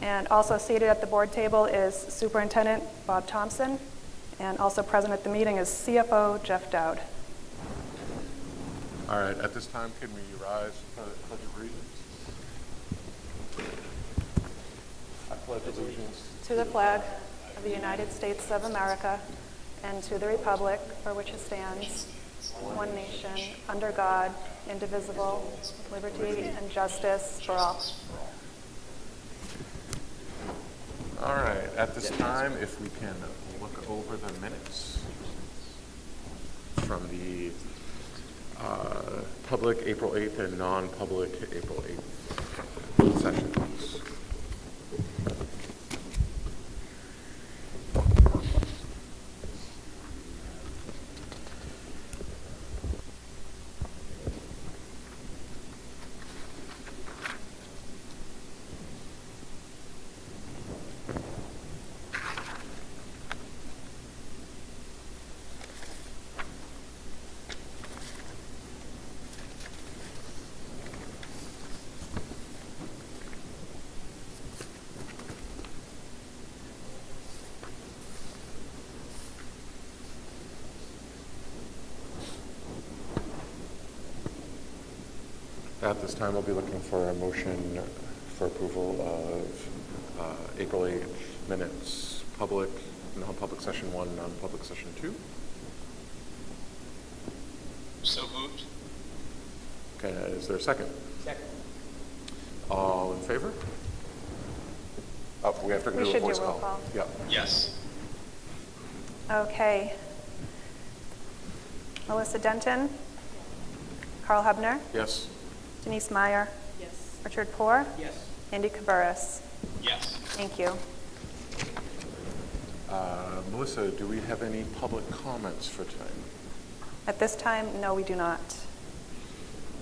And also seated at the board table is Superintendent Bob Thompson, and also present at the meeting is CFO Jeff Dowd. All right, at this time, can we rise for the Pledge of Allegiance? I pledge allegiance To the flag of the United States of America and to the republic for which it stands, one nation, under God, indivisible, with liberty and justice for all. All right, at this time, if we can look over the minutes from the public April 8th and non-public April 8th sessions. At this time, we'll be looking for a motion for approval of April 8th minutes, public, non-public session 1, non-public session 2. So moved. Okay, is there a second? Second. All in favor? Oh, we have to We do a should do voice roll call. call. Yeah. Yes. Okay. Melissa Denton, Carl Hubner, Yes. Denise Meyer, Yes. Richard Poore, Yes. Andy Cabarrus. Yes. Thank you. Melissa, do we have any public comments for tonight? At this time, no, we do not.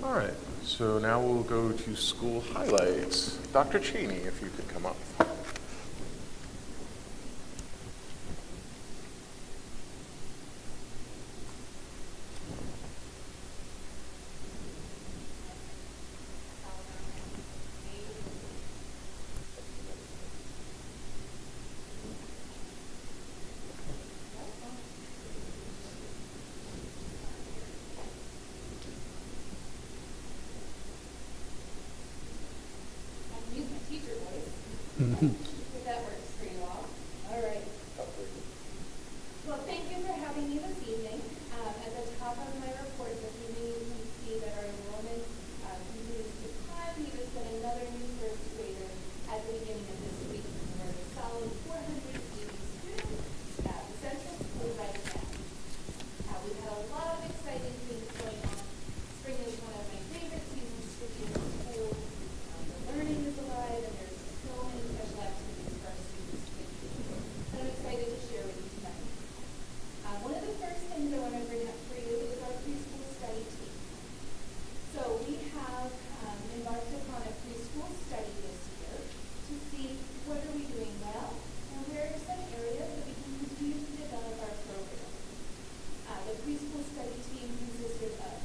All right, so now we'll go to school highlights. Dr. Cheney, if you could come up. I can use my teacher voice. If that works for you all. All right. Well, thank you for having me this evening. At the top of my report this evening, you can see that our enrollment continues to climb. We just got another new first grader at the beginning of this week. We're a solid 480 students at the Central School right now. We've had a lot of exciting things going on. Spring is one of my favorite seasons to be in school. The learning is alive, and there's so many special activities for our students to do. So I'm excited to share with you tonight. One of the first things I want to bring up for you is our preschool study team. So we have embarked upon a preschool study this year to see what are we doing well and where are some areas that we can continue to develop our program. The preschool study team consisted of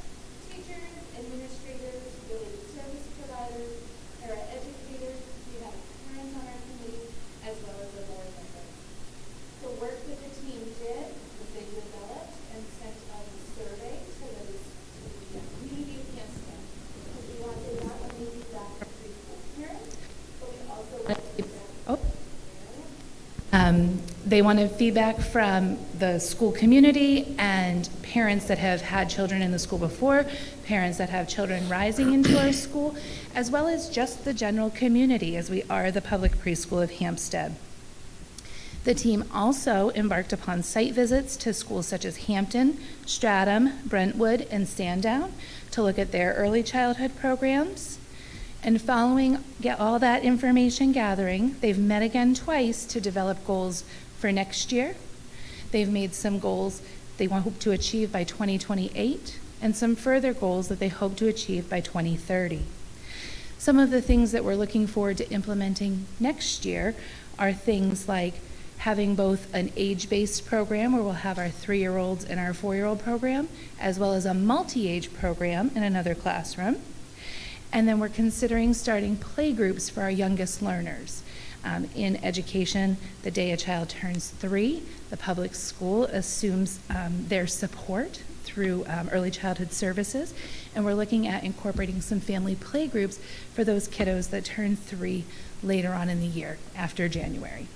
teachers, administrators, related service providers, para-educators, we have parents on our committee, as well as the board members. The work that the team did was they developed and sent out a survey to the community of Hampstead. Because we wanted not only feedback from preschool parents, but we also wanted feedback from the area. They wanted feedback from the school community and parents that have had children in the school before, parents that have children rising into our school, as well as just the general community, as we are the public preschool of Hampstead. The team also embarked upon site visits to schools such as Hampton, Stratham, Brentwood, and Sandown to look at their early childhood programs. And following all that information gathering, they've met again twice to develop goals for next year. They've made some goals they hope to achieve by 2028 and some further goals that they hope to achieve by 2030. Some of the things that we're looking forward to implementing next year are things like having both an age-based program where we'll have our 3-year-olds and our 4-year-old program, as well as a multi-age program in another classroom. And then we're considering starting play groups for our youngest learners. In education, the day a child turns 3, the public school assumes their support through early childhood services, and we're looking at incorporating some family play groups for those kiddos that turn 3 later on in the year, after January.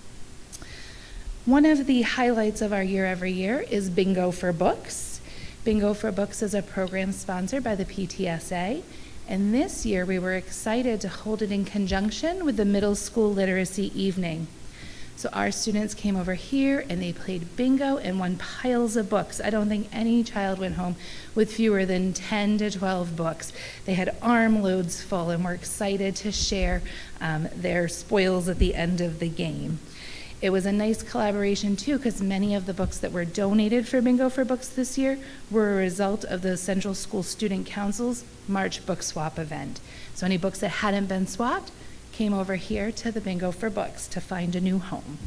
One of the highlights of our year every year is Bingo for Books. Bingo for Books is a program sponsored by the PTSA, and this year we were excited to hold it in conjunction with the Middle School Literacy Evening. So our students came over here and they played bingo and won piles of books. I don't think any child went home with fewer than 10 to 12 books. They had armloads full and were excited to share their spoils at the end of the game. It was a nice collaboration too, because many of the books that were donated for Bingo for Books this year were a result of the Central School Student Council's March Book Swap event. So any books that hadn't been swapped came over here to the Bingo for Books to find a new home.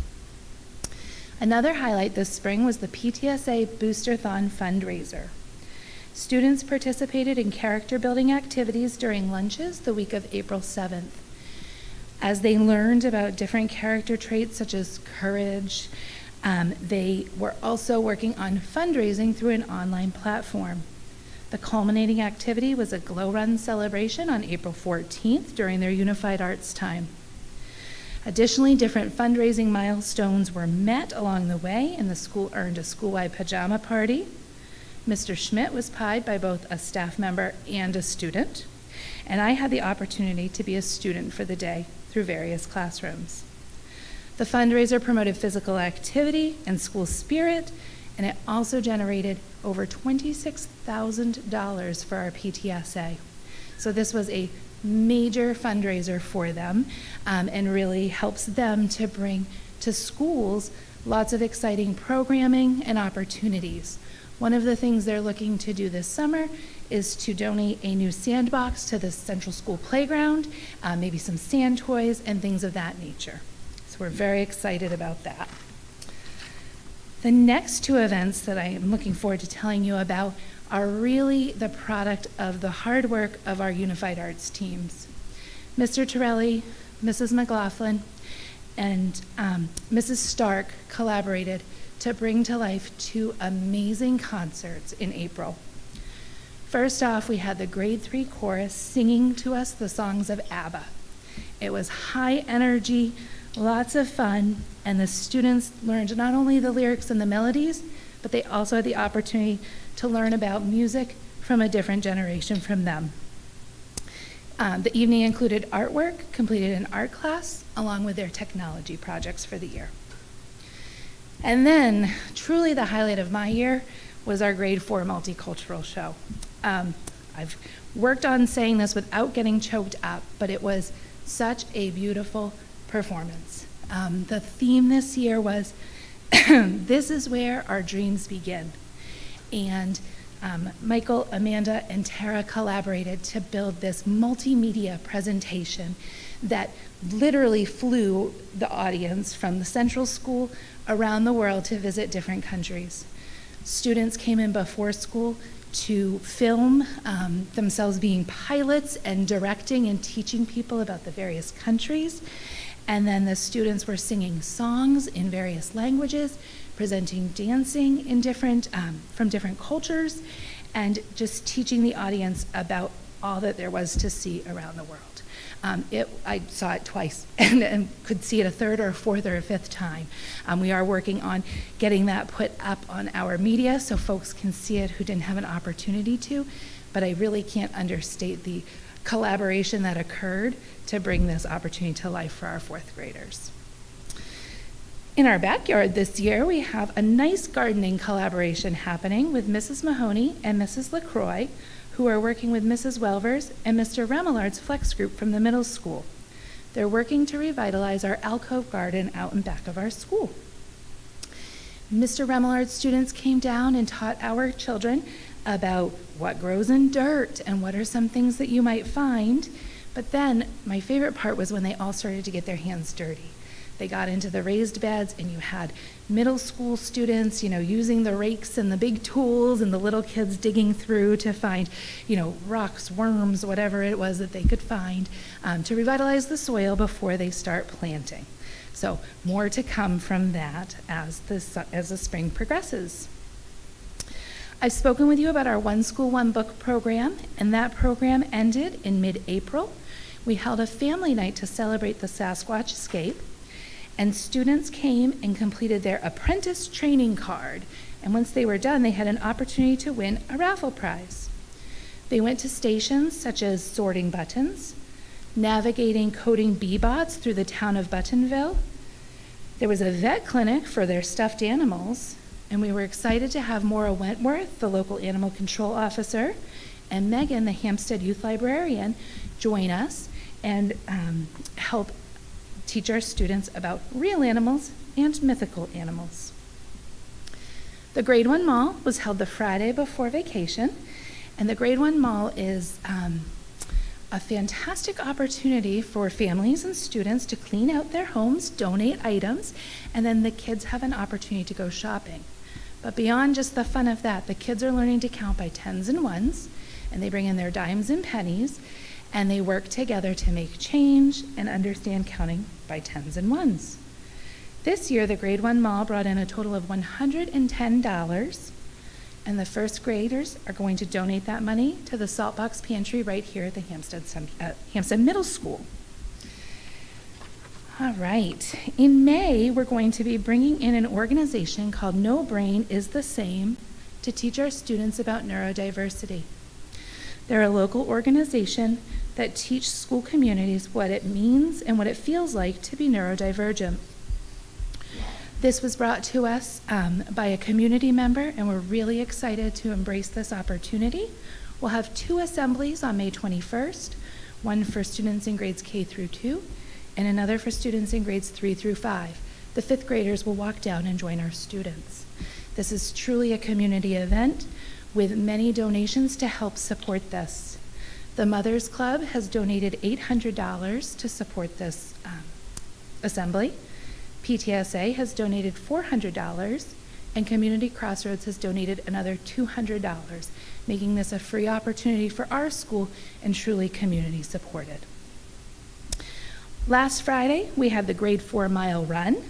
Another highlight this spring was the PTSA Boosterthon fundraiser. Students participated in character building activities during lunches the week of April 7th. As they learned about different character traits such as courage, they were also working on fundraising through an online platform. The culminating activity was a Glow Run celebration on April 14th during their Unified Arts time. Additionally, different fundraising milestones were met along the way, and the school earned a school-wide pajama party. Mr. Schmidt was pied by both a staff member and a student, and I had the opportunity to be a student for the day through various classrooms. The fundraiser promoted physical activity and school spirit, and it also generated over $26,000 for our PTSA. So this was a major fundraiser for them, and really helps them to bring to schools lots of exciting programming and opportunities. One of the things they're looking to do this summer is to donate a new sandbox to the Central School playground, maybe some sand toys and things of that nature. So we're very excited about that. The next 2 events that I am looking forward to telling you about are really the product of the hard work of our Unified Arts teams. Mr. Torelli, Mrs. McLaughlin, and Mrs. Stark collaborated to bring to life 2 amazing concerts in April. First off, we had the grade 3 chorus singing to us the songs of ABBA. It was high energy, lots of fun, and the students learned not only the lyrics and the melodies, but they also had the opportunity to learn about music from a different generation from them. The evening included artwork, completed an art class, along with their technology projects for the year. And then, truly the highlight of my year was our grade 4 multicultural show. I've worked on saying this without getting choked up, but it was such a beautiful performance. The theme this year was, "This is where our dreams begin." And Michael, Amanda, and Tara collaborated to build this multimedia presentation that literally flew the audience from the Central School around the world to visit different countries. Students came in before school to film themselves being pilots and directing and teaching people about the various countries. And then the students were singing songs in various languages, presenting dancing in from different cultures, and just teaching the audience about all that there was to see around the world. I saw it twice and could see it a 3rd or a 4th or a 5th time. We are working on getting that put up on our media so folks can see it who didn't have an opportunity to, but I really can't understate the collaboration that occurred to bring this opportunity to life for our 4th graders. In our backyard this year, we have a nice gardening collaboration happening with Mrs. Mahoney and Mrs. LaCroix, who are working with Mrs. Welvers and Mr. Remelard's Flex Group from the middle school. They're working to revitalize our alcove garden out in back of our school. Mr. Remelard's students came down and taught our children about what grows in dirt and what are some things that you might find. But then my favorite part was when they all started to get their hands dirty. They got into the raised beds, and you had middle school students, using the rakes and the big tools, and the little kids digging through to find, rocks, worms, whatever it was that they could find, to revitalize the soil before they start planting. So more to come from that as the spring progresses. I've spoken with you about our One School, One Book program, and that program ended in mid-April. We held a family night to celebrate the Sasquatch Escape, and students came and completed their apprentice training card. And once they were done, they had an opportunity to win a raffle prize. They went to stations such as sorting buttons, navigating coding bee-bots through the town of Buttonville. There was a vet clinic for their stuffed animals, and we were excited to have Maura Wentworth, the local animal control officer, and Megan, the Hampstead Youth Librarian, join us and help teach our students about real animals and mythical animals. The Grade 1 Mall was held the Friday before vacation, and the Grade 1 Mall is a fantastic opportunity for families and students to clean out their homes, donate items, and then the kids have an opportunity to go shopping. But beyond just the fun of that, the kids are learning to count by tens and ones, and they bring in their dimes and pennies, and they work together to make change and understand counting by tens and ones. This year, the Grade 1 Mall brought in a total of $110, and the first graders are going to donate that money to the Saltbox Pantry right here at the Hampstead Middle School. All right. In May, we're going to be bringing in an organization called No Brain is the Same to teach our students about neurodiversity. They're a local organization that teach school communities what it means and what it feels like to be neurodivergent. This was brought to us by a community member, and we're really excited to embrace this opportunity. We'll have 2 assemblies on May 21st, one for students in grades K through 2, and another for students in grades 3 through 5. The 5th graders will walk down and join our students. This is truly a community event with many donations to help support this. The Mothers Club has donated $800 to support this assembly. PTSA has donated $400, and Community Crossroads has donated another $200, making this a free opportunity for our school and truly community supported. Last Friday, we had the Grade 4 Mile Run.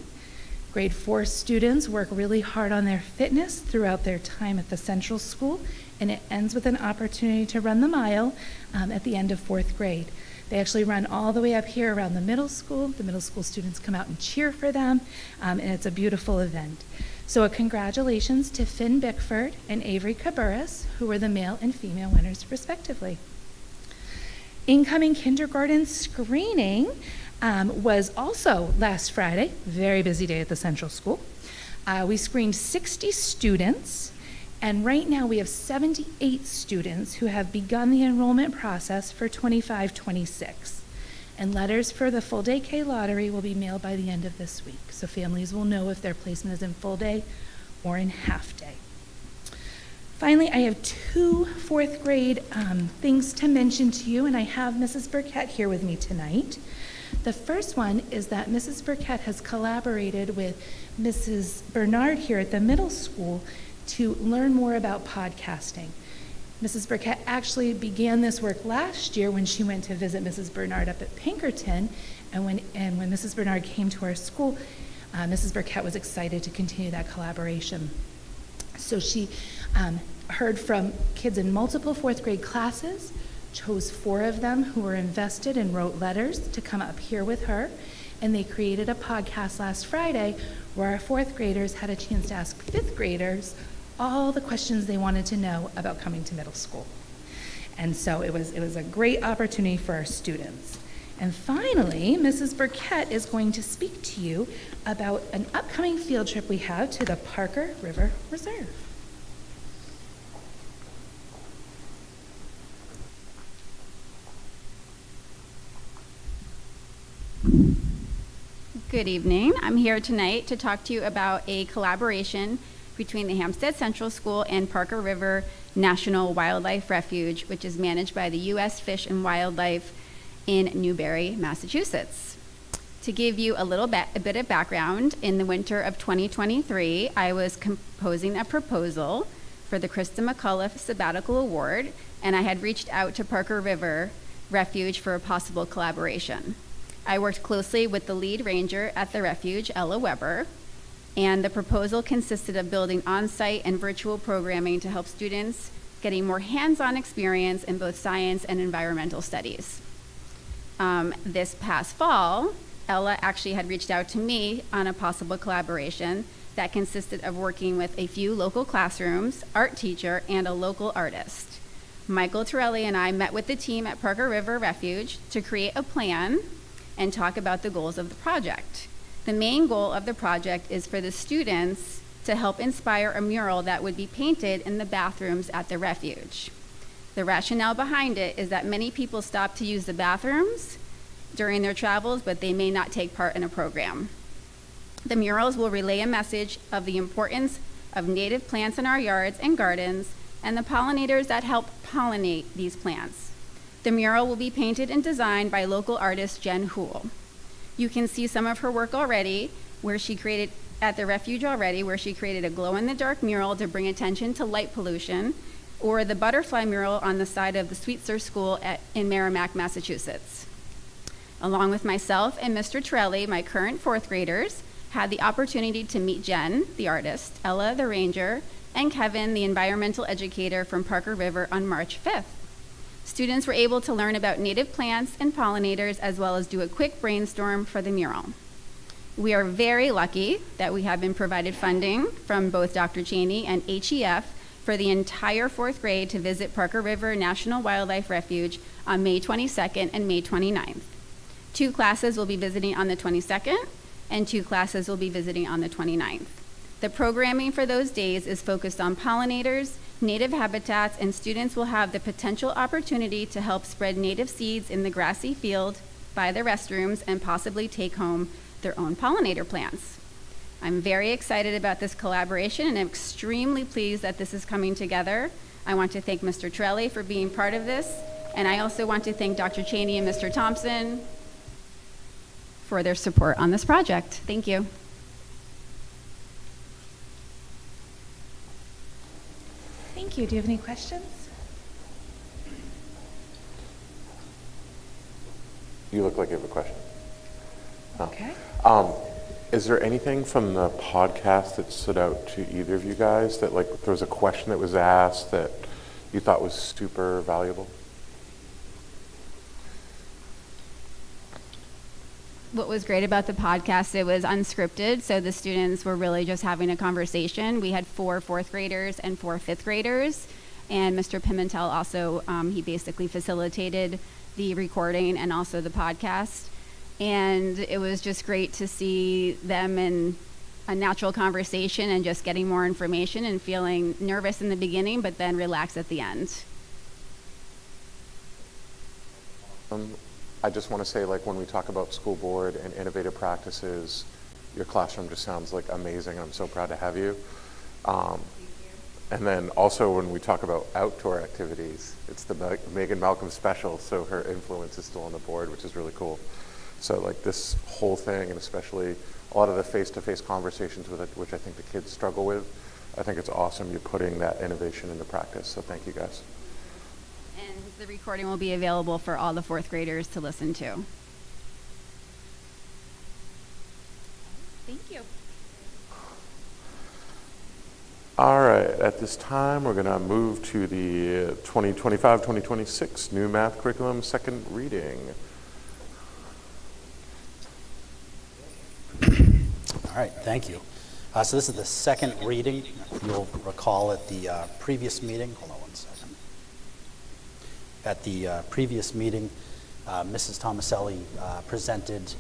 Grade 4 students work really hard on their fitness throughout their time at the Central School, and it ends with an opportunity to run the mile at the end of 4th grade. They actually run all the way up here around the middle school. The middle school students come out and cheer for them, and it's a beautiful event. So a congratulations to Finn Bickford and Avery Caburras, who were the male and female winners respectively. Incoming kindergarten screening was also last Friday, very busy day at the Central School. We screened 60 students, and right now we have 78 students who have begun the enrollment process for 25-26. And letters for the full day K lottery will be mailed by the end of this week, so families will know if their placement is in full day or in half day. Finally, I have 2 4th grade things to mention to you, and I have Mrs. Burkett here with me tonight. The first one is that Mrs. Burkett has collaborated with Mrs. Bernard here at the middle school to learn more about podcasting. Mrs. Burkett actually began this work last year when she went to visit Mrs. Bernard up at Pinkerton, and when Mrs. Bernard came to our school, Mrs. Burkett was excited to continue that collaboration. So she heard from kids in multiple 4th grade classes, chose 4 of them who were invested and wrote letters to come up here with her, and they created a podcast last Friday where our 4th graders had a chance to ask 5th graders all the questions they wanted to know about coming to middle school. And so it was a great opportunity for our students. And finally, Mrs. Burkett is going to speak to you about an upcoming field trip we have to the Parker River Reserve. Good evening. I'm here tonight to talk to you about a collaboration between the Hampstead Central School and Parker River National Wildlife Refuge, which is managed by the U.S. Fish and Wildlife in Newbury, Massachusetts. To give you a bit of background, in the winter of 2023, I was composing a proposal for the Krista McCullough Sabbatical Award, and I had reached out to Parker River Refuge for a possible collaboration. I worked closely with the lead ranger at the refuge, Ella Weber, and the proposal consisted of building on-site and virtual programming to help students getting more hands-on experience in both science and environmental studies. This past fall, Ella actually had reached out to me on a possible collaboration that consisted of working with a few local classrooms, art teacher, and a local artist. Michael Torelli and I met with the team at Parker River Refuge to create a plan and talk about the goals of the project. The main goal of the project is for the students to help inspire a mural that would be painted in the bathrooms at the refuge. The rationale behind it is that many people stop to use the bathrooms during their travels, but they may not take part in a program. The murals will relay a message of the importance of native plants in our yards and gardens and the pollinators that help pollinate these plants. The mural will be painted and designed by local artist Jen Houle. You can see some of her work already, where she created at the refuge already, where she created a glow-in-the-dark mural to bring attention to light pollution, or the butterfly mural on the side of the Sweetser School in Merrimack, Massachusetts. Along with myself and Mr. Torelli, my current fourth graders had the opportunity to meet Jen, the artist, Ella, the ranger, and Kevin, the environmental educator from Parker River on March 5th. Students were able to learn about native plants and pollinators, as well as do a quick brainstorm for the mural. We are very lucky that we have been provided funding from both Dr. Cheney and HEF for the entire fourth grade to visit Parker River National Wildlife Refuge on May 22nd and May 29th. 2 classes will be visiting on the 22nd, and 2 classes will be visiting on the 29th. The programming for those days is focused on pollinators, native habitats, and students will have the potential opportunity to help spread native seeds in the grassy field by the restrooms and possibly take home their own pollinator plants. I'm very excited about this collaboration and I'm extremely pleased that this is coming together. I want to thank Mr. Torelli for being part of this, and I also want to thank Dr. Cheney and Mr. Thompson for their support on this project. Thank you. Thank you. Do you have any questions? You look like you have a question. No. Okay. Is there anything from the podcast that stood out to either of you guys that, like, there was a question that was asked that you thought was super valuable? What was great about the podcast, it was unscripted, so the students were really just having a conversation. We had 4 fourth graders and 4 fifth graders, and Mr. Pimentel also, he basically facilitated the recording and also the podcast. And it was just great to see them in a natural conversation and just getting more information and feeling nervous in the beginning, but then relax at the end. I just want to say, like, when we talk about school board and innovative practices, your classroom just sounds like amazing, and I'm so proud to have you. And then also when we talk about outdoor activities, it's the Megan Malcolm special, so her influence is still on the board, which is really cool. So, like, this whole thing, and especially a lot of the face-to-face conversations with it, which I think the kids struggle with, I think it's awesome you're putting that innovation into practice, so thank you guys. And the recording will be available for all the fourth graders to listen to. Thank you. All right, at this time, we're going to move to the 2025-2026 new math curriculum second reading. All right, thank you. So this is the second reading. You'll recall at the previous meeting, hold on one second. At the previous meeting, Mrs. Tomaselli presented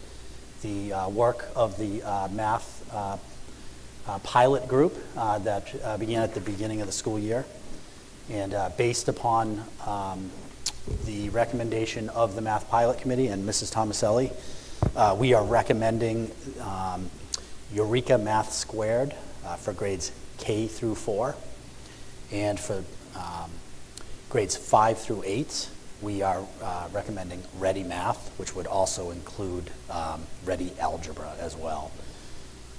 the work of the math pilot group that began at the beginning of the school year. And based upon the recommendation of the math pilot committee and Mrs. Tomaselli, we are recommending Eureka Math Squared for grades K through 4, and for grades 5 through 8, we are recommending Ready Math, which would also include Ready Algebra as well.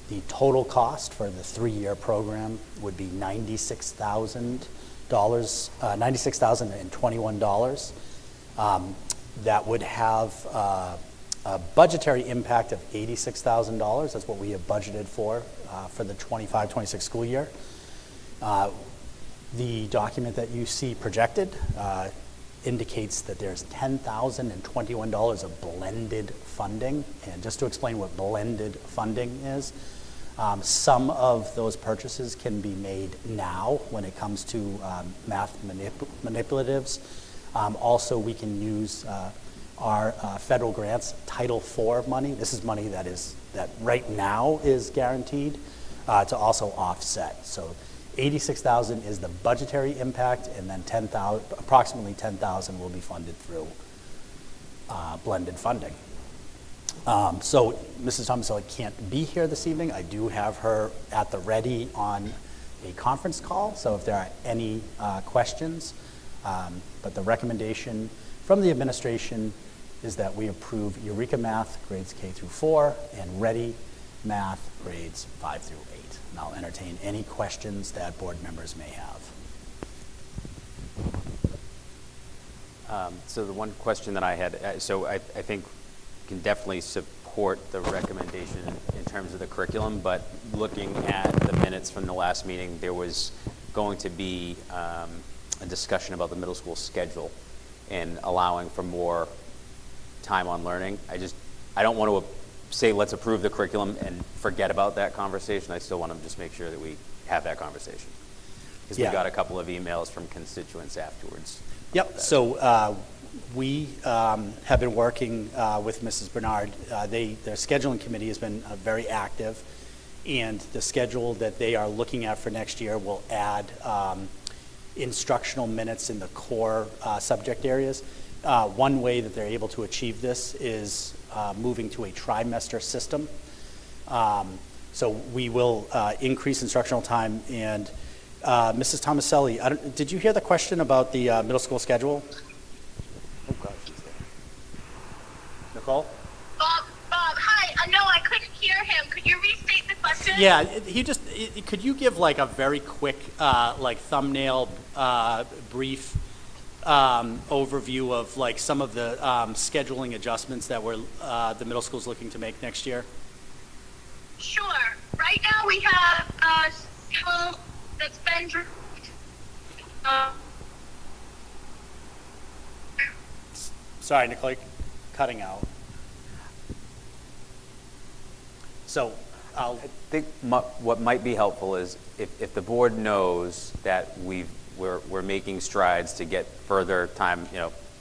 The total cost for the 3-year program would be $96,021. That would have a budgetary impact of $86,000. That's what we have budgeted for the 25-26 school year. The document that you see projected indicates that there's $10,021 of blended funding. And just to explain what blended funding is, some of those purchases can be made now when it comes to math manipulatives. Also, we can use our federal grants, Title IV money. This is money that right now is guaranteed to also offset. So $86,000 is the budgetary impact, and then approximately $10,000 will be funded through blended funding. So Mrs. Tomaselli can't be here this evening. I do have her at the ready on a conference call, so if there are any questions. But the recommendation from the administration is that we approve Eureka Math grades K through 4 and Ready Math grades 5 through 8. And I'll entertain any questions that board members may have. So the one question that I had, so I think can definitely support the recommendation in terms of the curriculum, but looking at the minutes from the last meeting, there was going to be a discussion about the middle school schedule and allowing for more time on learning. I don't want to say let's approve the curriculum and forget about that conversation. I still want to just make sure that we have that conversation. Because we got a couple of emails from constituents afterwards. Yep, so we have been working with Mrs. Bernard. Their scheduling committee has been very active, and the schedule that they are looking at for next year will add instructional minutes in the core subject areas. One way that they're able to achieve this is moving to a trimester system. So we will increase instructional time. And Mrs. Tomaselli, did you hear the question about the middle school schedule? Oh, God, she's there. Nicole? Bob, hi. No, I couldn't hear him. Could you restate the question? Yeah, could you give like a very quick, like thumbnail, brief overview of like some of the scheduling adjustments that the middle school's looking to make next year? Sure. Right now we have a schedule that's been Sorry, Nicole, you're cutting out. So I think what might be helpful is if the board knows that we're making strides to get further time,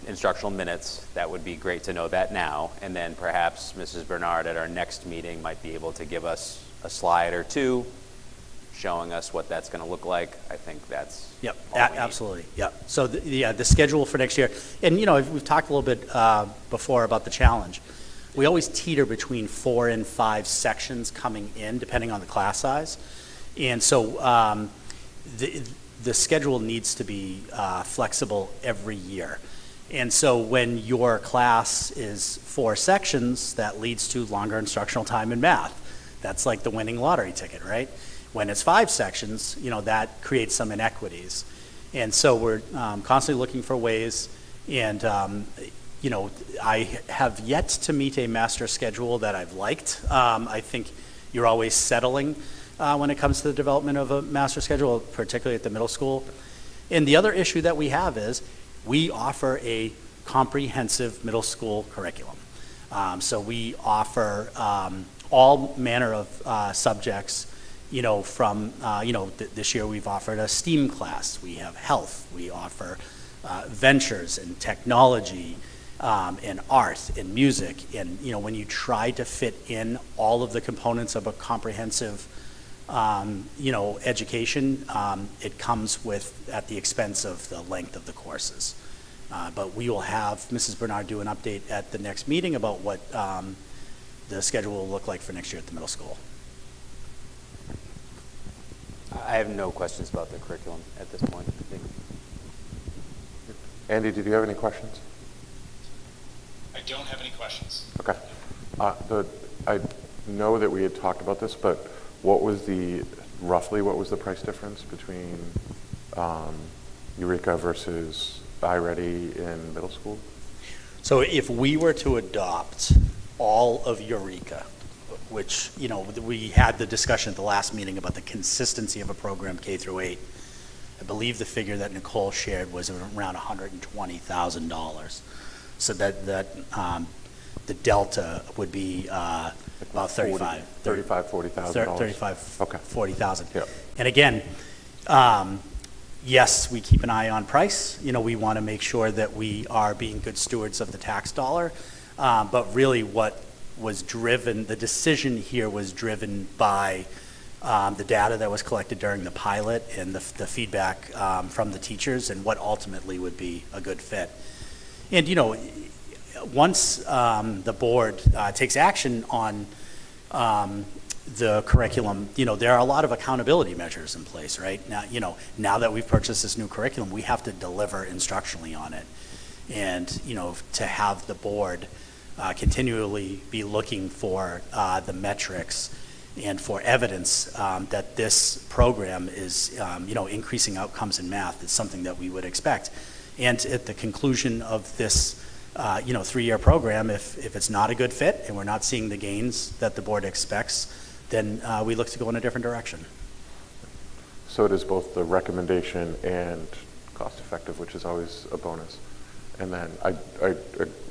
instructional minutes, that would be great to know that now. And then perhaps Mrs. Bernard at our next meeting might be able to give us a slide or two showing us what that's going to look like. I think that's Yep, all we need. absolutely. Yep. So the schedule for next year, and we've talked a little bit before about the challenge. We always teeter between 4 and 5 sections coming in, depending on the class size, and so the schedule needs to be flexible every year. And so when your class is 4 sections, that leads to longer instructional time in math. That's like the winning lottery ticket, right? When it's 5 sections, that creates some inequities. And so we're constantly looking for ways, and I have yet to meet a master schedule that I've liked. I think you're always settling when it comes to the development of a master schedule, particularly at the middle school. And the other issue that we have is we offer a comprehensive middle school curriculum. So we offer all manner of subjects, from, this year we've offered a STEAM class. We have health. We offer ventures and technology, and art and music. And, when you try to fit in all of the components of a comprehensive education, it comes at the expense of the length of the courses. But we will have Mrs. Bernard do an update at the next meeting about what the schedule will look like for next year at the middle school. I have no questions about the curriculum at this point. I think. Andy, did you have any questions? don't have any questions. Okay. I know that we had talked about this, but roughly what was the price difference between Eureka versus iReady in middle school? So if we were to adopt all of Eureka, which, we had the discussion at the last meeting about the consistency of a program K through 8, I believe the figure that Nicole shared was around $120,000. So that the delta would be about $40,000. Okay. $40,000. Yep. And again, yes, we keep an eye on price. We want to make sure that we are being good stewards of the tax dollar. But really what was driven, the decision here was driven by the data that was collected during the pilot and the feedback from the teachers and what ultimately would be a good fit. And, once the board takes action on the curriculum, there are a lot of accountability measures in place, right? Now that we've purchased this new curriculum, we have to deliver instructionally on it. And, to have the board continually be looking for the metrics and for evidence that this program is, increasing outcomes in math is something that we would expect. And at the conclusion of this, 3-year program, if it's not a good fit and we're not seeing the gains that the board expects, then we look to go in a different direction. So it is both the recommendation and cost effective, which is always a bonus. And then I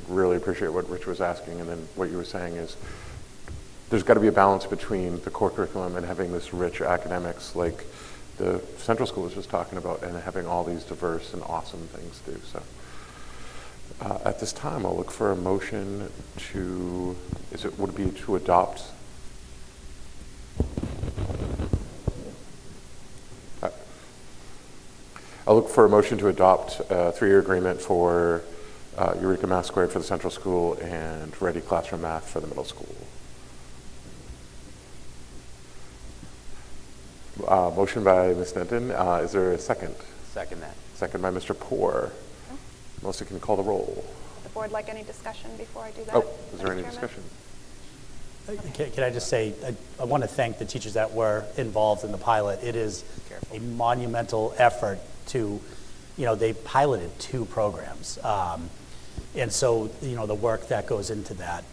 really appreciate what Rich was asking, and then what you were saying is there's got to be a balance between the core curriculum and having this rich academics like the Central School was just talking about, and having all these diverse and awesome things to do. So at this time, I'll look for a motion to, would it be to adopt? I'll look for a motion to adopt a 3-year agreement for Eureka Math Squared for the Central School and Ready Classroom Math for the middle school. Motion by Ms. Denton. Is there a second? Second that. Second by Mr. Poor. Melissa can call the roll. Would the board like any discussion before I do that? Oh, is there Vice any Chairman? discussion? Can I just say, I want to thank the teachers that were involved in the pilot. It is a monumental effort to, they piloted 2 programs. And so, the work that goes into that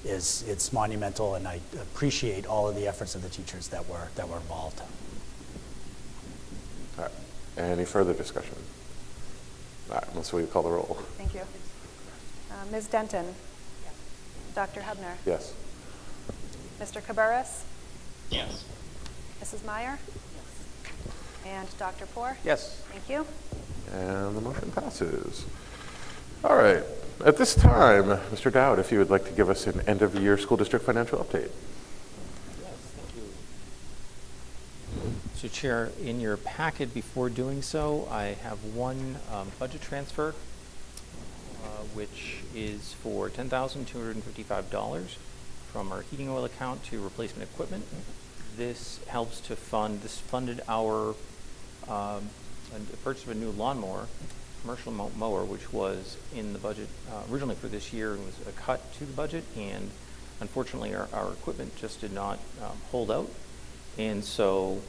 it's monumental, and I appreciate all of the efforts of the teachers that were involved. All right. Any further discussion? All right, Melissa, will you call the roll? Thank you. Ms. Denton? Dr. Hubner? Yes. Mr. Cabarrus? Yes. Mrs. Meyer? And Dr. Poor? Yes. Thank you. And the motion passes. All right. At this time, Mr. Dowd, if you would like to give us an end-of-year school district financial update. Yes, thank you. So Chair, in your packet before doing so, I have one budget transfer, which is for $10,255 from our heating oil account to replacement equipment. This helps to funded our purchase of a new lawnmower, commercial mower, which was in the budget originally for this year and was a cut to the budget, and unfortunately our equipment just did not hold out, and so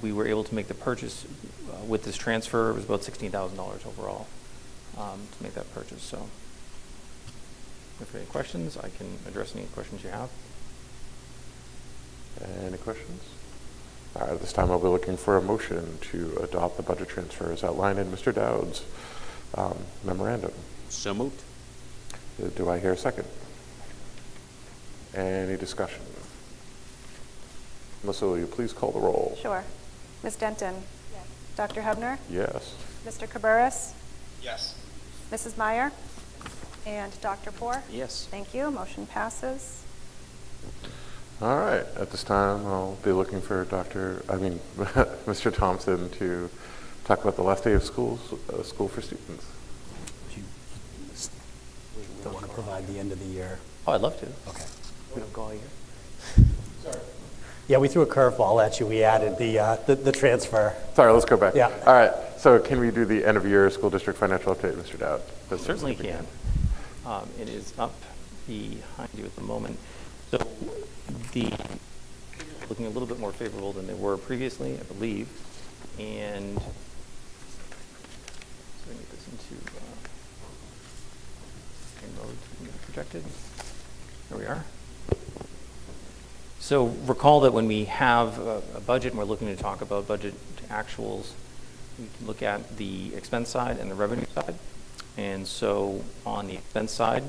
we were able to make the purchase with this transfer. It was about $16,000 overall to make that purchase. So if there are any questions, I can address any questions you have. Any questions? All right, at this time I'll be looking for a motion to adopt the budget transfer as outlined in Mr. Dowd's memorandum. So moved. Do I hear a second? Any discussion? Melissa, will you please call the roll? Sure. Ms. Denton? Yes. Dr. Hubner? Yes. Mr. Cabarrus? Yes. Mrs. Meyer? And Dr. Poor? Yes. Thank you. Motion passes. All right, at this time I'll be looking for Mr. Thompson to talk about the last day of school for students. Do you don't want to provide the end of the year? Oh, I'd love to. Okay. We don't go all year. Yeah, we threw a curveball at you. We added the transfer. Sorry, let's go back. Yeah. All right, so can we do the end of year school district financial update, Mr. Dowd? Certainly can. It is up behind you at the moment. So the looking a little bit more favorable than they were previously, I believe. And so I get this into mode projected. There we are. So recall that when we have a budget and we're looking to talk about budget actuals, we can look at the expense side and the revenue side. And so on the expense side,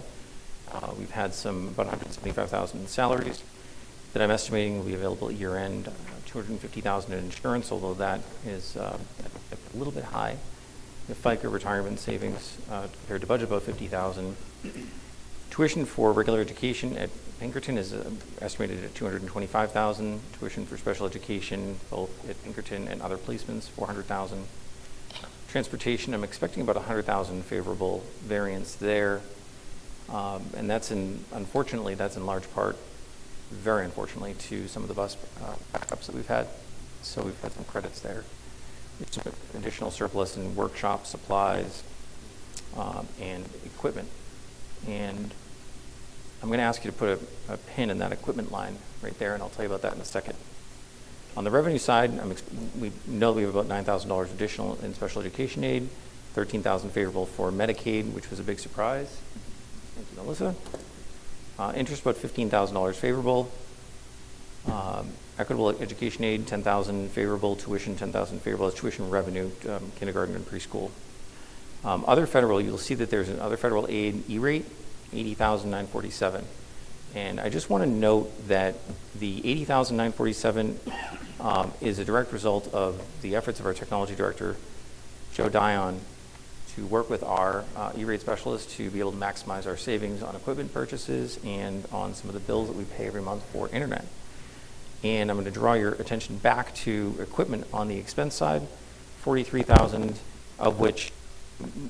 we've had about 175,000 in salaries that I'm estimating will be available at year end, 250,000 in insurance, although that is a little bit high. The FICA retirement savings compared to budget, about 50,000. Tuition for regular education at Pinkerton is estimated at 225,000. Tuition for special education, both at Pinkerton and other placements, 400,000. Transportation, I'm expecting about 100,000 favorable variance there. And unfortunately, that's in large part, very unfortunately, to some of the bus backups that we've had. So we've had some credits there. There's some additional surplus in workshop supplies and equipment. And I'm going to ask you to put a pin in that equipment line right there, and I'll tell you about that in a second. On the revenue side, we know we have about $9,000 additional in special education aid, $13,000 favorable for Medicaid, which was a big surprise. Thank you, Melissa. Interest, about $15,000 favorable. Equitable education aid, $10,000 favorable. Tuition, $10,000 favorable. That's tuition revenue, kindergarten and preschool. Other federal, you'll see that there's an other federal aid E-rate, $80,947. And I just want to note that the $80,947 is a direct result of the efforts of our technology director, Joe Dion, to work with our E-rate specialists to be able to maximize our savings on equipment purchases and on some of the bills that we pay every month for internet. And I'm going to draw your attention back to equipment on the expense side, $43,000 of which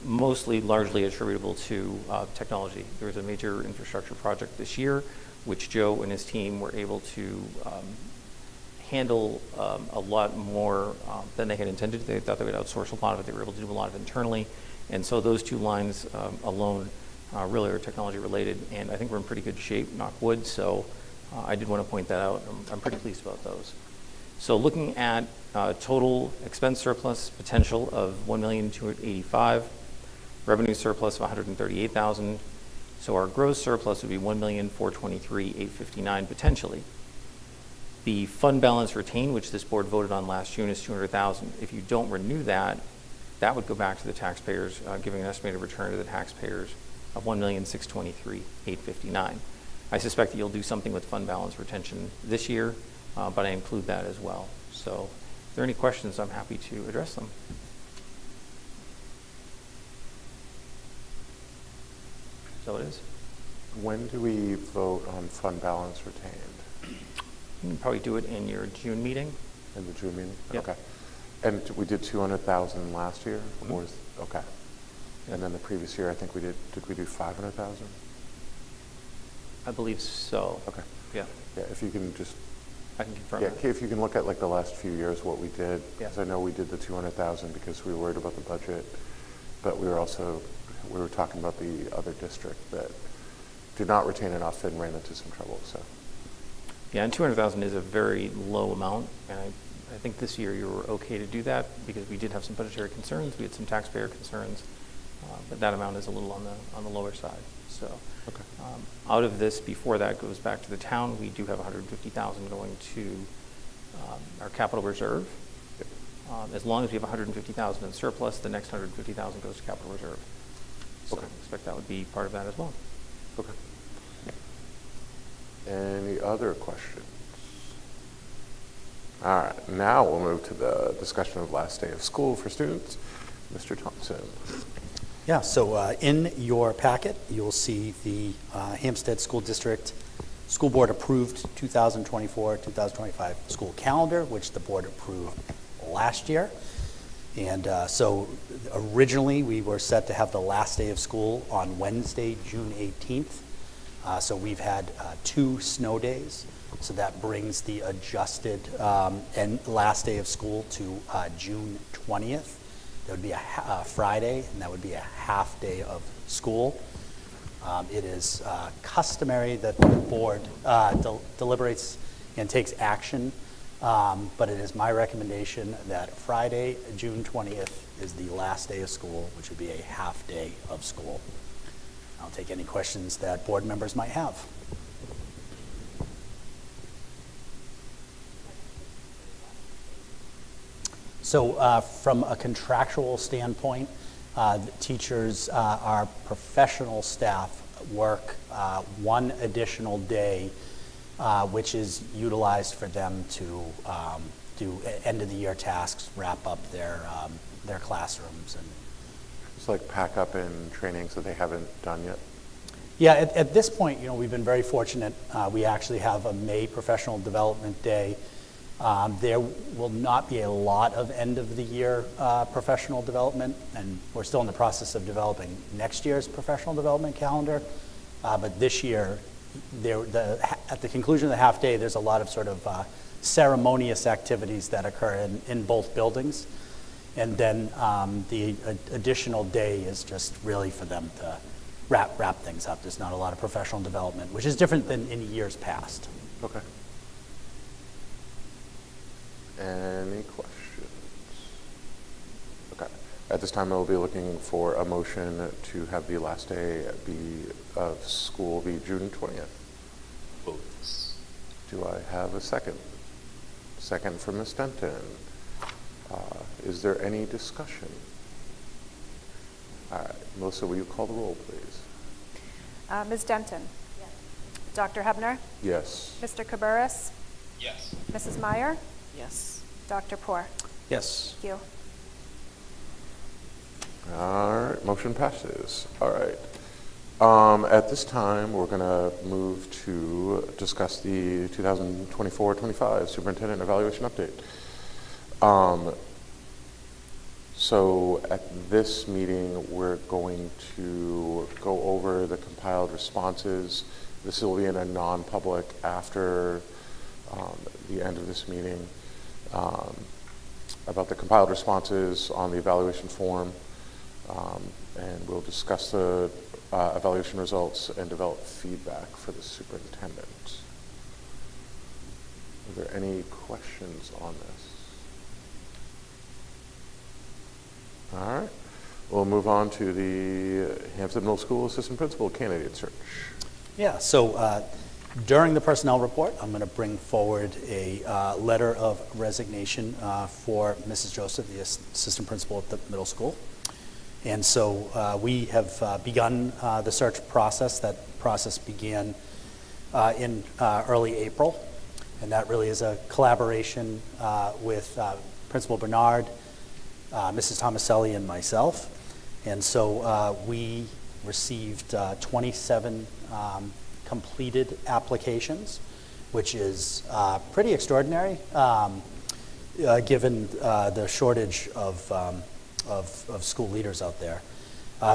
mostly largely attributable to technology. There was a major infrastructure project this year, which Joe and his team were able to handle a lot more than they had intended. They thought they would outsource a lot of it. They were able to do a lot of internally. And so those two lines alone really are technology related. And I think we're in pretty good shape, knock wood. So I did want to point that out. I'm pretty pleased about those. So looking at total expense surplus potential of $1,285,000, revenue surplus of $138,000. So our gross surplus would be $1,423,859 potentially. The fund balance retained, which this board voted on last June, is $200,000. If you don't renew that, that would go back to the taxpayers, giving an estimated return to the taxpayers of $1,623,859. I suspect that you'll do something with fund balance retention this year, but I include that as well. So if there are any questions, I'm happy to address them. So it is. When do we vote on fund balance retained? You can probably do it in your June meeting. In the June meeting? Yep. Okay. And we did 200,000 last year? Mm-hmm. Or okay. And then the previous year, I think did we do 500,000? I believe so. Okay. Yeah, Yeah, if you can just, I can confirm yeah, that. if you can look at like the last few years, what we did. Yeah. Because I know we did the 200,000 because we were worried about the budget, but we were talking about the other district that did not retain enough and ran into some trouble, so. Yeah, and 200,000 is a very low amount, and I think this year you were okay to do that because we did have some budgetary concerns, we had some taxpayer concerns, but that amount is a little on the lower side. So, Okay. Out of this, before that goes back to the town, we do have 150,000 going to our capital reserve. Yep. As long as we have 150,000 in surplus, the next 150,000 goes to capital reserve. So Okay. I expect that would be part of that as well. Okay. Any other questions? All right, now we'll move to the discussion of last day of school for students. Mr. Thompson. Yeah, so in your packet, you'll see the Hampstead School District School Board approved 2024-2025 school calendar, which the board approved last year. And so originally, we were set to have the last day of school on Wednesday, June 18th. So we've had 2 snow days. So that brings the adjusted and last day of school to June 20th. That would be a Friday, and that would be a half day of school. It is customary that the board deliberates and takes action, but it is my recommendation that Friday, June 20th is the last day of school, which would be a half day of school. I'll take any questions that board members might have. So from a contractual standpoint, the teachers, our professional staff work one additional day, which is utilized for them to do end of the year tasks, wrap up their classrooms. And It's like pack up in trainings that they haven't done yet. yeah, at this point, you know, we've been very fortunate. We actually have a May Professional Development Day. There will not be a lot of end of the year professional development, and we're still in the process of developing next year's professional development calendar. But this year, at the conclusion of the half day, there's a lot of sort of ceremonious activities that occur in both buildings. And then the additional day is just really for them to wrap things up. There's not a lot of professional development, which is different than in years past. Okay. Any questions? Okay. At this time, I'll be looking for a motion to have the last day of school be June 20th. Do I have a second? Second from Ms. Denton. Is there any discussion? All right. Melissa, will you call the roll, please? Ms. Denton? Yes. Dr. Hebner? Yes. Mr. Cabarrus? Yes. Mrs. Meyer? Yes. Dr. Poor? Yes. Thank you. All right, motion passes. All right. At this time, we're going to move to discuss the 2024-25 Superintendent Evaluation Update. So at this meeting, we're going to go over the compiled responses. This will be in a non-public after the end of this meeting. About the compiled responses on the evaluation form, and we'll discuss the evaluation results and develop feedback for the superintendent. Are there any questions on this? All right, we'll move on to the Hampstead Middle School Assistant Principal candidate search. Yeah, so during the personnel report, I'm going to bring forward a letter of resignation for Mrs. Joseph, the assistant principal at the middle school. And so we have begun the search process. That process began in early April, and that really is a collaboration with Principal Bernard, Mrs. Tomaselli, and myself. And so we received 27 completed applications, which is pretty extraordinary given the shortage of school leaders out there.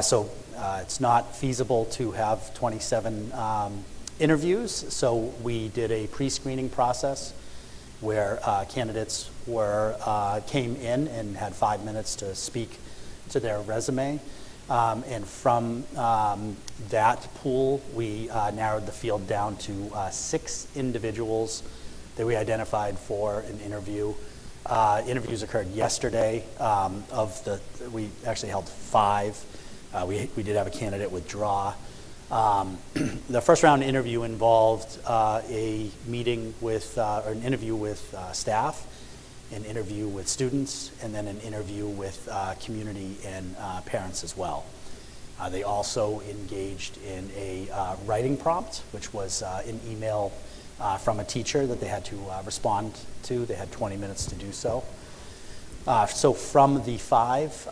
So it's not feasible to have 27 interviews, so we did a pre-screening process where candidates came in and had 5 minutes to speak to their resume. And from that pool, we narrowed the field down to 6 individuals that we identified for an interview. Interviews occurred yesterday. We actually held 5. We did have a candidate withdraw. The first round interview involved a meeting with, or an interview with staff, an interview with students, and then an interview with community and parents as well. They also engaged in a writing prompt, which was an email from a teacher that they had to respond to. They had 20 minutes to do so. So from the 5,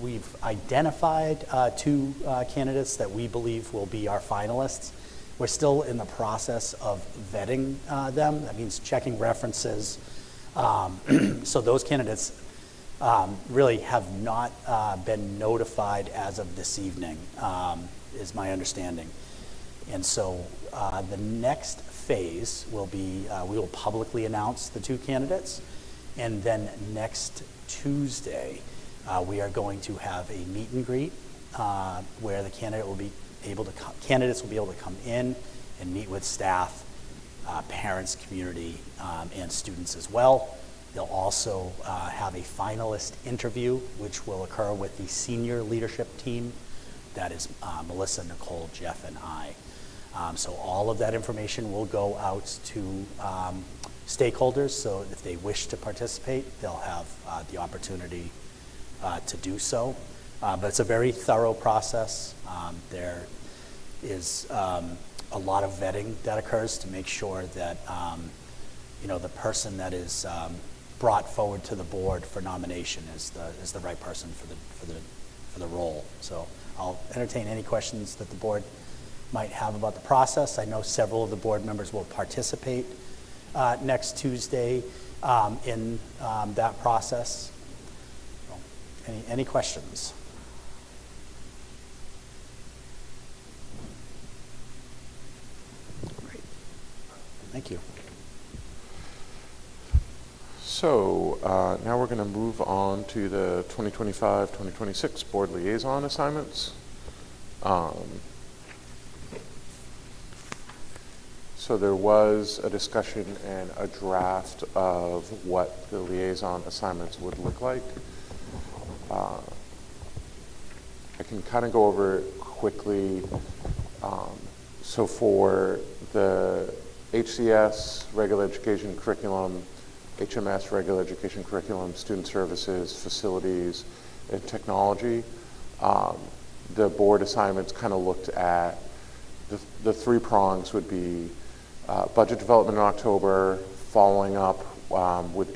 we've identified 2 candidates that we believe will be our finalists. We're still in the process of vetting them. That means checking references. So those candidates really have not been notified as of this evening, is my understanding. And so the next phase will be, we will publicly announce the 2 candidates, and then next Tuesday, we are going to have a meet and greet where the candidate will be candidates will be able to come in and meet with staff, parents, community, and students as well. They'll also have a finalist interview, which will occur with the senior leadership team. That is Melissa, Nicole, Jeff, and I. So all of that information will go out to stakeholders, so if they wish to participate, they'll have the opportunity to do so. But it's a very thorough process. There is a lot of vetting that occurs to make sure that the person that is brought forward to the board for nomination is the right person for the role. So I'll entertain any questions that the board might have about the process. I know several of the board members will participate next Tuesday in that process. So, any questions? Great. Thank you. So now we're going to move on to the 2025-2026 board liaison assignments. So there was a discussion and a draft of what the liaison assignments would look like. I can kind of go over it quickly. So for the HCS, regular education curriculum, HMS, regular education curriculum, student services, facilities, and technology, the board assignments kind of looked at the three prongs would be budget development in October, following up with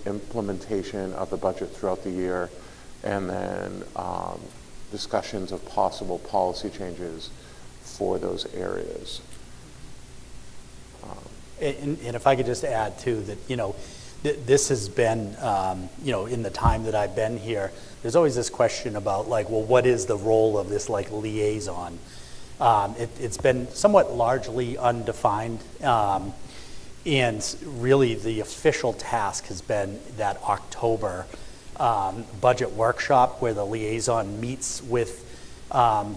implementation of the budget throughout the year, and then discussions of possible policy changes for those areas. And if I could just add too that, this has been, in the time that I've been here, there's always this question about well, what is the role of this liaison? It's been somewhat largely undefined, and really the official task has been that October budget workshop where the liaison meets with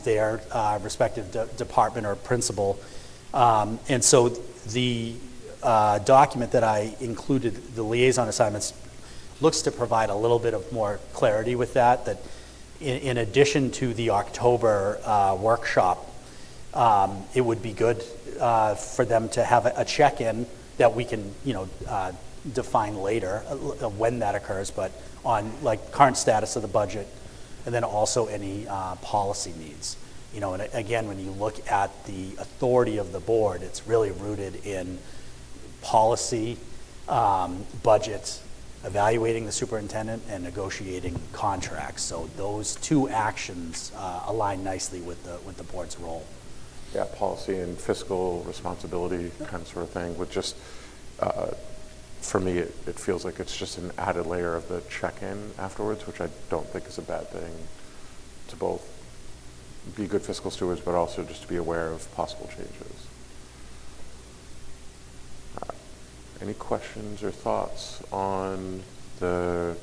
their respective department or principal. And so the document that I included, the liaison assignments, looks to provide a little bit of more clarity with that in addition to the October workshop, it would be good for them to have a check-in that we can, define later when that occurs, but on current status of the budget, and then also any policy needs. And again, when you look at the authority of the board, it's really rooted in policy, budget, evaluating the superintendent, and negotiating contracts. So those two actions align nicely with the board's role. Yeah, policy and fiscal responsibility kind of sort of thing with just, for me, it feels like it's just an added layer of the check-in afterwards, which I don't think is a bad thing, to both be good fiscal stewards, but also just to be aware of possible changes. Any questions or thoughts on the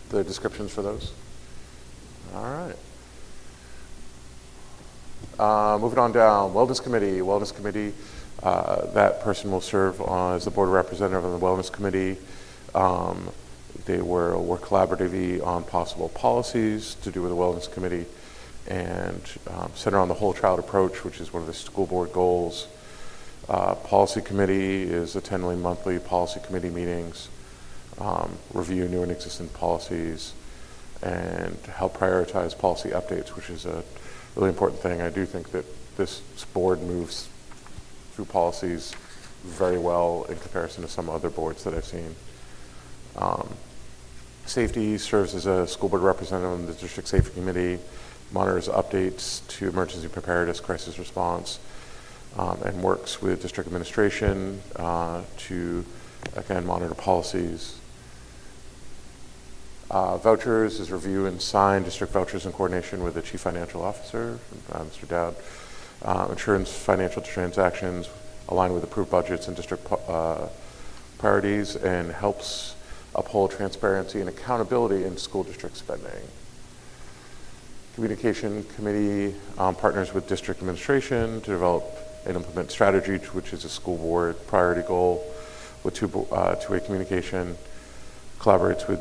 the descriptions for those? All right. Moving on down, Wellness Committee. Wellness Committee, that person will serve as the board representative on the Wellness Committee. They will work collaboratively on possible policies to do with the Wellness Committee and center on the whole child approach, which is one of the school board goals. Policy Committee is attending monthly policy committee meetings, review new and existing policies, and help prioritize policy updates, which is a really important thing. I do think that this board moves through policies very well in comparison to some other boards that I've seen. Safety serves as a school board representative on the District Safety Committee, monitors updates to emergency preparedness, crisis response, and works with district administration to, again, monitor policies. Vouchers is review and sign district vouchers in coordination with the Chief Financial Officer, Mr. Dowd. Insurance financial transactions align with approved budgets and district priorities, and helps uphold transparency and accountability in school district spending. Communication Committee partners with district administration to develop and implement strategy, which is a school board priority goal with two-way communication, collaborates with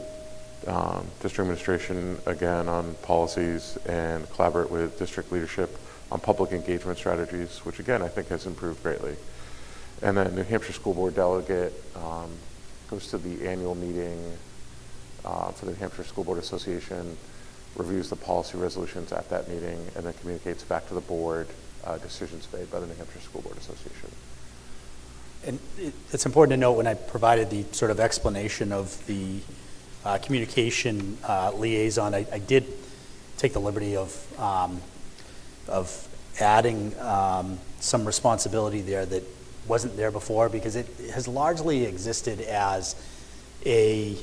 district administration, again, on policies, and collaborate with district leadership on public engagement strategies, which again, I think has improved greatly. And then New Hampshire School Board Delegate goes to the annual meeting for the New Hampshire School Board Association, reviews the policy resolutions at that meeting, and then communicates back to the board decisions made by the New Hampshire School Board Association. And it's important to note when I provided the sort of explanation of the communication liaison, I did take the liberty of adding some responsibility there that wasn't there before, because it has largely existed as a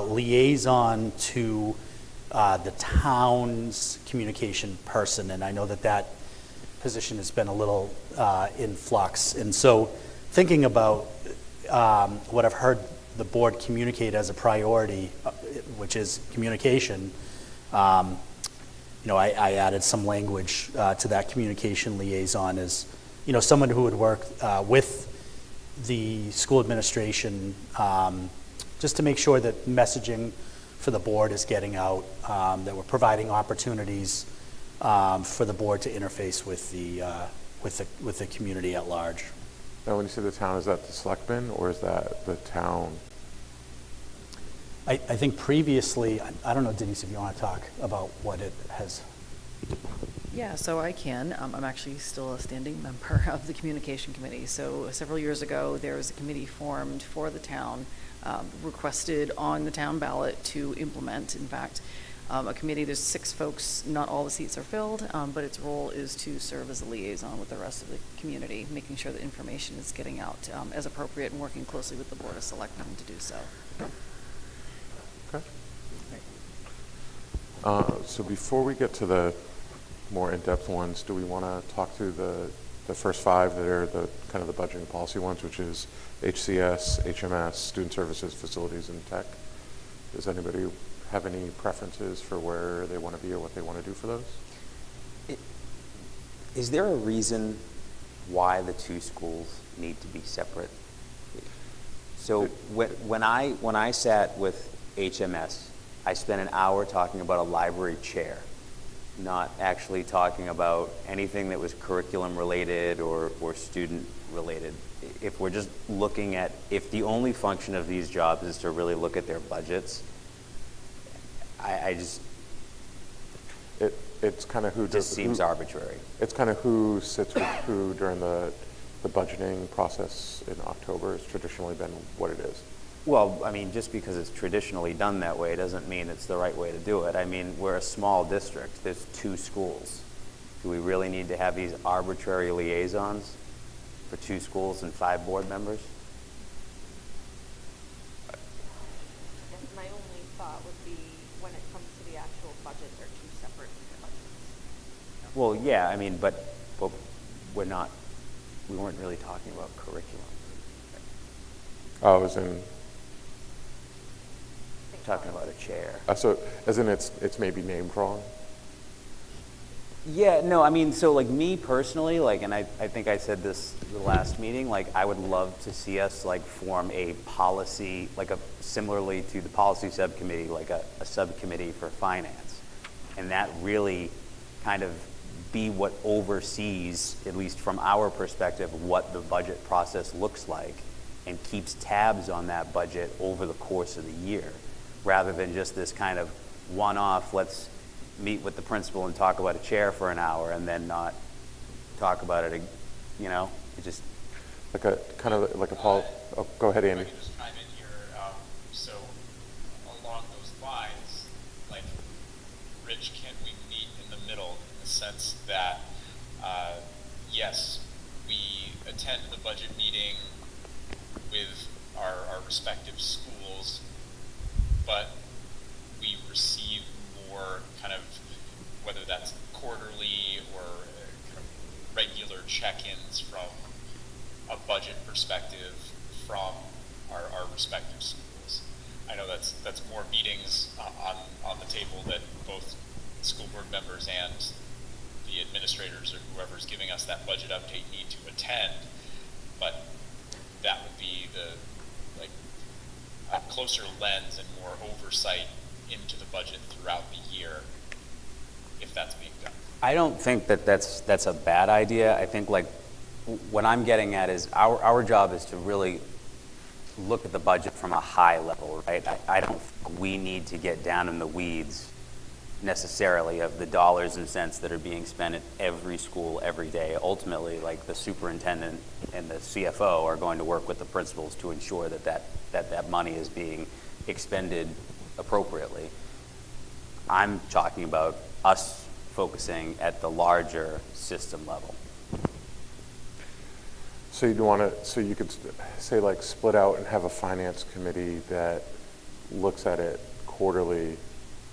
liaison to the town's communication person, and I know that position has been a little in flux. And so thinking about what I've heard the board communicate as a priority, which is communication, I added some language to that communication liaison as, someone who would work with the school administration just to make sure that messaging for the board is getting out, that we're providing opportunities for the board to interface with the community at large. Now, when you say the town, is that the selectmen or is that the town? I think previously, I don't know, Denise, if you want to talk about what it has. Yeah, so I can. I'm actually still a standing member of the communication committee. So several years ago, there was a committee formed for the town, requested on the town ballot to implement, in fact, a committee. There's 6 folks, not all the seats are filled, but its role is to serve as a liaison with the rest of the community, making sure that information is getting out as appropriate and working closely with the Board of Selectmen to do so. Okay. So before we get to the more in-depth ones, do we want to talk through the first 5 that are the kind of the budgeting policy ones, which is HCS, HMS, student services, facilities, and tech? Does anybody have any preferences for where they want to be or what they want to do for those? Is there a reason why the 2 schools need to be separate? So when I sat with HMS, I spent an hour talking about a library chair, not actually talking about anything that was curriculum related or student related. If we're just looking at, if the only function of these jobs is to really look at their budgets, It's kind of who just seems arbitrary. It's kind of who sits with who during the budgeting process in October has traditionally been what it is. Well, I mean, just because it's traditionally done that way doesn't mean it's the right way to do it. I mean, we're a small district. There's 2 schools. Do we really need to have these arbitrary liaisons for 2 schools and 5 board members? My only thought would be when it comes to the actual budget, they're 2 separate budgets. Well, yeah, I mean, but we weren't really talking about curriculum. Oh, as in, Talking about a chair. so as in it's maybe named wrong? Yeah, no, I mean, so like me personally, like, and I think I said this the last meeting, like I would love to see us like form a policy, like similarly to the policy subcommittee, like a subcommittee for finance. And that really kind of be what oversees, at least from our perspective, what the budget process looks like and keeps tabs on that budget over the course of the year, rather than just this kind of one-off, let's meet with the principal and talk about a chair for an hour and then not talk about it, it just... Like a, kind of like a Paul, oh, go ahead, Andy. Let me just chime in here. So along those lines, like, Rich, can we meet in the middle in the sense that, yes, we attend the budget meeting with our respective schools, but we receive more kind of, whether that's quarterly or kind of regular check-ins from a budget perspective from our respective schools. I know that's administrators or whoever's giving us that budget update need to attend, but that would be a closer lens and more oversight into the budget throughout the year, if that's being done. I don't think that that's a bad idea. I think like what I'm getting at is our job is to really look at the budget from a high level, right? I don't think we need to get down in the weeds necessarily of the dollars and cents that are being spent at every school every day. Ultimately, like the superintendent and the CFO are going to work with the principals to ensure that money is being expended appropriately. I'm talking about us focusing at the larger system level. So you'd want to, so you could say like split out and have a finance committee that looks at it quarterly,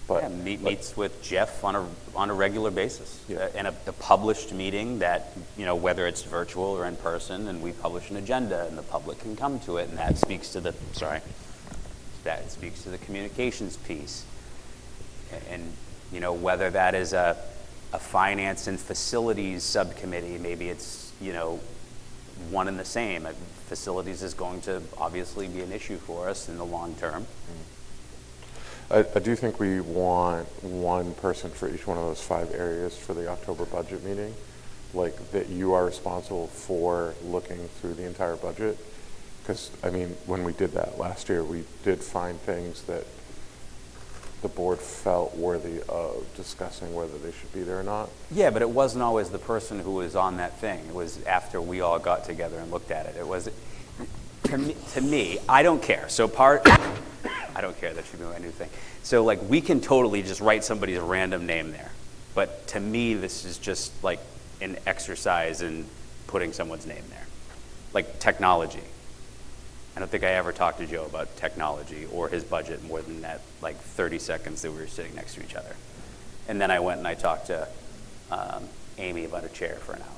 but Yeah, meets with Jeff on a regular basis. Yeah. And a published meeting that, whether it's virtual or in person, and we publish an agenda and the public can come to it, and that speaks to the communications piece. And, whether that is a finance and facilities subcommittee, maybe it's, one and the same. Facilities is going to obviously be an issue for us in the long term. I do think we want one person for each one of those 5 areas for the October budget meeting, like that you are responsible for looking through the entire budget. Because, when we did that last year, we did find things that the board felt worthy of discussing whether they should be there or not. Yeah, but it wasn't always the person who was on that thing. It was after we all got together and looked at it. It was, to me, I don't care. So I don't care, that should be my new thing. So like we can totally just write somebody's random name there. But to me, this is just like an exercise in putting someone's name there. Like technology. I don't think I ever talked to Joe about technology or his budget more than that, like 30 seconds that we were sitting next to each other. And then I went and I talked to Amy about a chair for an hour.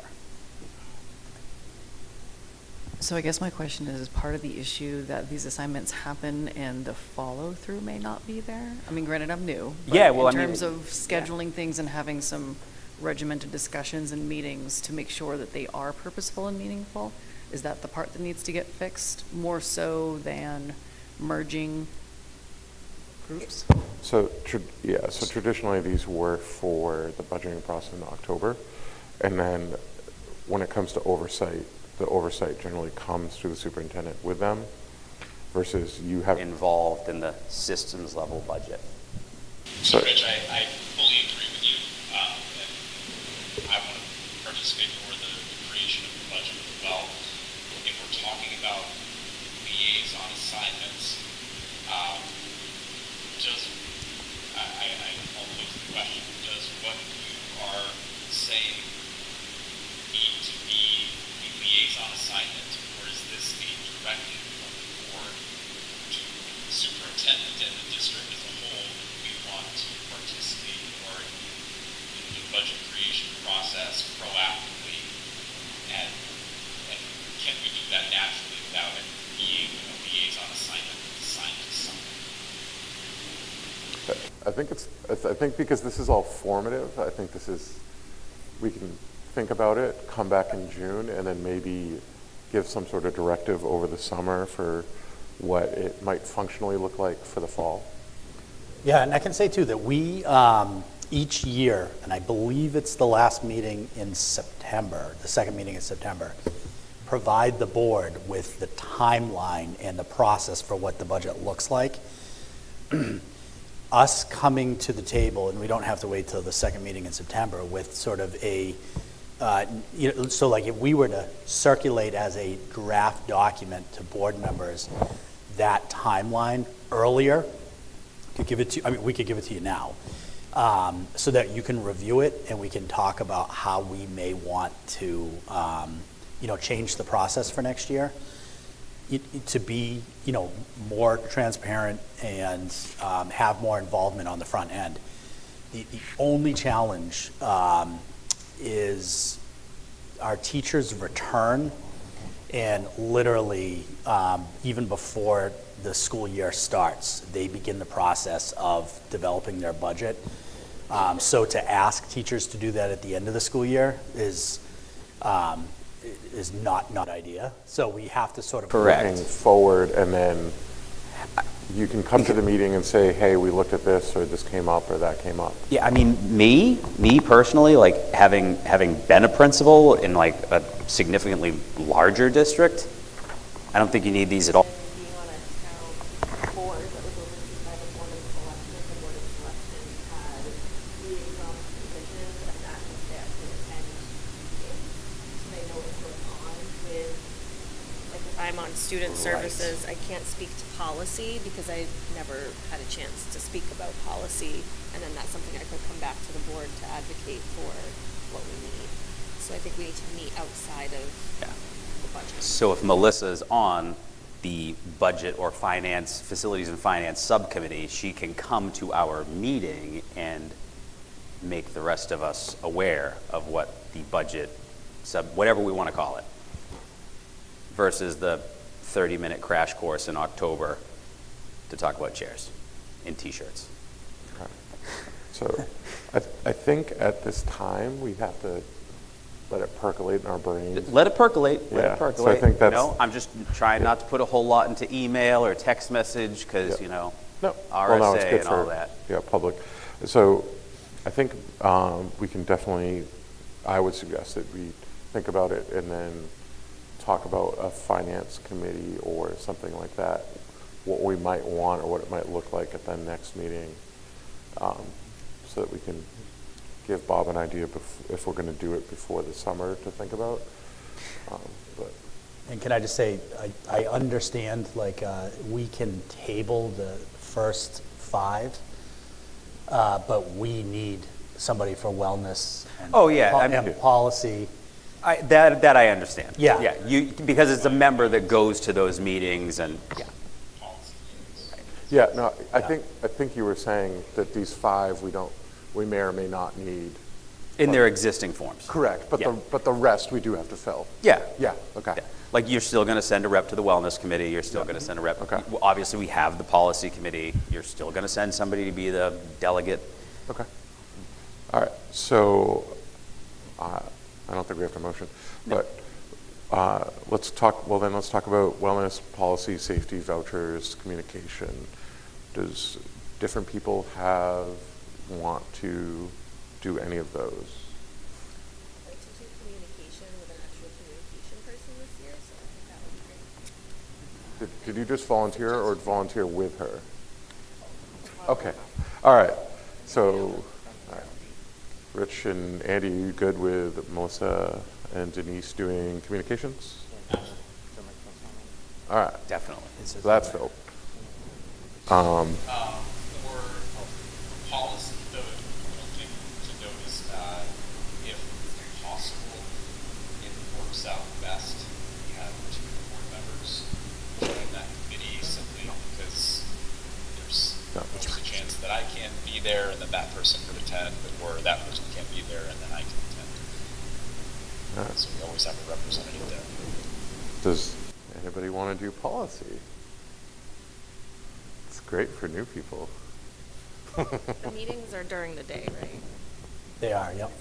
So I guess my question is part of the issue that these assignments happen and the follow-through may not be there? Granted, I'm new. But Yeah, well, in terms of scheduling things and having some regimented discussions and meetings to make sure that they are purposeful and meaningful, is that the part that needs to get fixed more so than merging groups? So traditionally these were for the budgeting process in October, and then when it comes to oversight, the oversight generally comes through the superintendent with them, versus you have Involved in the systems level budget. So, Rich, I fully agree with you, and I want to participate more in the creation of the budget as well. If we're talking about liaison assignments, I'll pose the question, does what you are saying need to be a liaison assignment, or is this a directive from the board to the superintendent and the district as a whole that we want to participate more in the budget creation process proactively, and can we do that naturally without it being a liaison assignment assigned to someone? I think because this is all formative, I think we can think about it, come back in June, and then maybe give some sort of directive over the summer for what it might functionally look like for the fall. Yeah, and I can say too that we, each year, and I believe it's the last meeting in September, the second meeting in September, provide the board with the timeline and the process for what the budget looks like. Us coming to the table, and we don't have to wait till the second meeting in September, with sort of a, so like if we were to circulate as a draft document to board members that timeline earlier, we could give it to you now, so that you can review it and we can talk about how we may want to, change the process for next year to be, more transparent and have more involvement on the front end. The only challenge is our teachers return, and literally even before the school year starts, they begin the process of developing their budget. So to ask teachers to do that at the end of the school year is not idea. So we have to sort of. Correct. Looking forward, and then you can come to the meeting and say, hey, we looked at this, or this came up, or that came up. Yeah, I mean, me personally, like having been a principal in like a significantly larger district, I don't think you need these at all. Being on a town board that was overseen by the Board of Selection, the Board of Selection had liaison positions, and that means they actually attend meetings, so they know what's going on with, like, if I'm on student services, I can't speak to policy because I never had a chance to speak about policy, and then that's something I could come back to the board to advocate for what we need. So I think we need to meet outside of the budget. So if Melissa's on the budget or finance, facilities and finance subcommittee, she can come to our meeting and make the rest of us aware of what the budget whatever we want to call it, versus the 30-minute crash course in October to talk about chairs in t-shirts. Okay. So I think at this time, we have to let it percolate in our brains. Let it percolate. Let Yeah, it so I percolate. think that's- You know, I'm just trying not to put a whole lot into email or text message because, Yep. you know, No. RSA Well, no, it's good and all for, that. yeah, public. So I think we can definitely, I would suggest that we think about it and then talk about a finance committee or something like that, what we might want or what it might look like at the next meeting, so that we can give Bob an idea if we're going to do it before the summer to think about. But And can I just say, I understand, like, we can table the first 5, but we need somebody for wellness and Oh, yeah, I mean- and policy. That I understand. Yeah. Yeah, because it's a member that goes to those meetings and, yeah. yeah, no, I think you were saying that these 5 we may or may not need. In their existing forms. Correct, but Yeah. the rest we do have to fill. Yeah. Yeah, okay. Yeah. Like, you're still going to send a rep to the wellness committee, you're still going to send a rep. Okay. Obviously, we have the policy committee, you're still going to send somebody to be the delegate. Okay. All right, so I don't think we have to motion, but let's talk about wellness, policy, safety, vouchers, communication. Does different people want to do any of those? Like to do communication with an actual communication person this year, so I think that would be great. Did you just volunteer or volunteer with her? Okay, all right, so, all right. Rich and Andy, you good with Melissa and Denise doing communications? All right, Definitely. so that's filled. For policy, though, one thing to note is if possible, it works out best. We have 2 board members join that committee simply because there's a chance that I can't be there and then that person could attend, or that person can't be there and then I can attend. All right. So we always have a representative there. Does anybody want to do policy? It's great for new people. The meetings are during the day, right? They are, yep.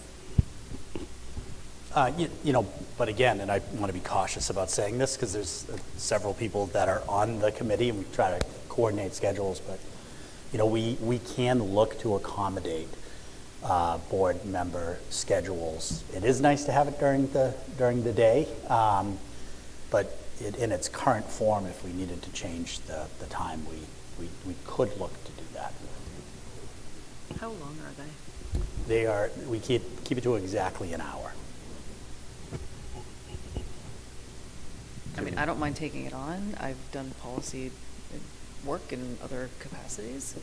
But again, and I want to be cautious about saying this because there's several people that are on the committee and we try to coordinate schedules, but, we can look to accommodate board member schedules. It is nice to have it during the day, but in its current form, if we needed to change the time, we could look to do that. How long are they? We keep it to exactly an hour. I mean, I don't mind taking it on. I've done policy work in other capacities.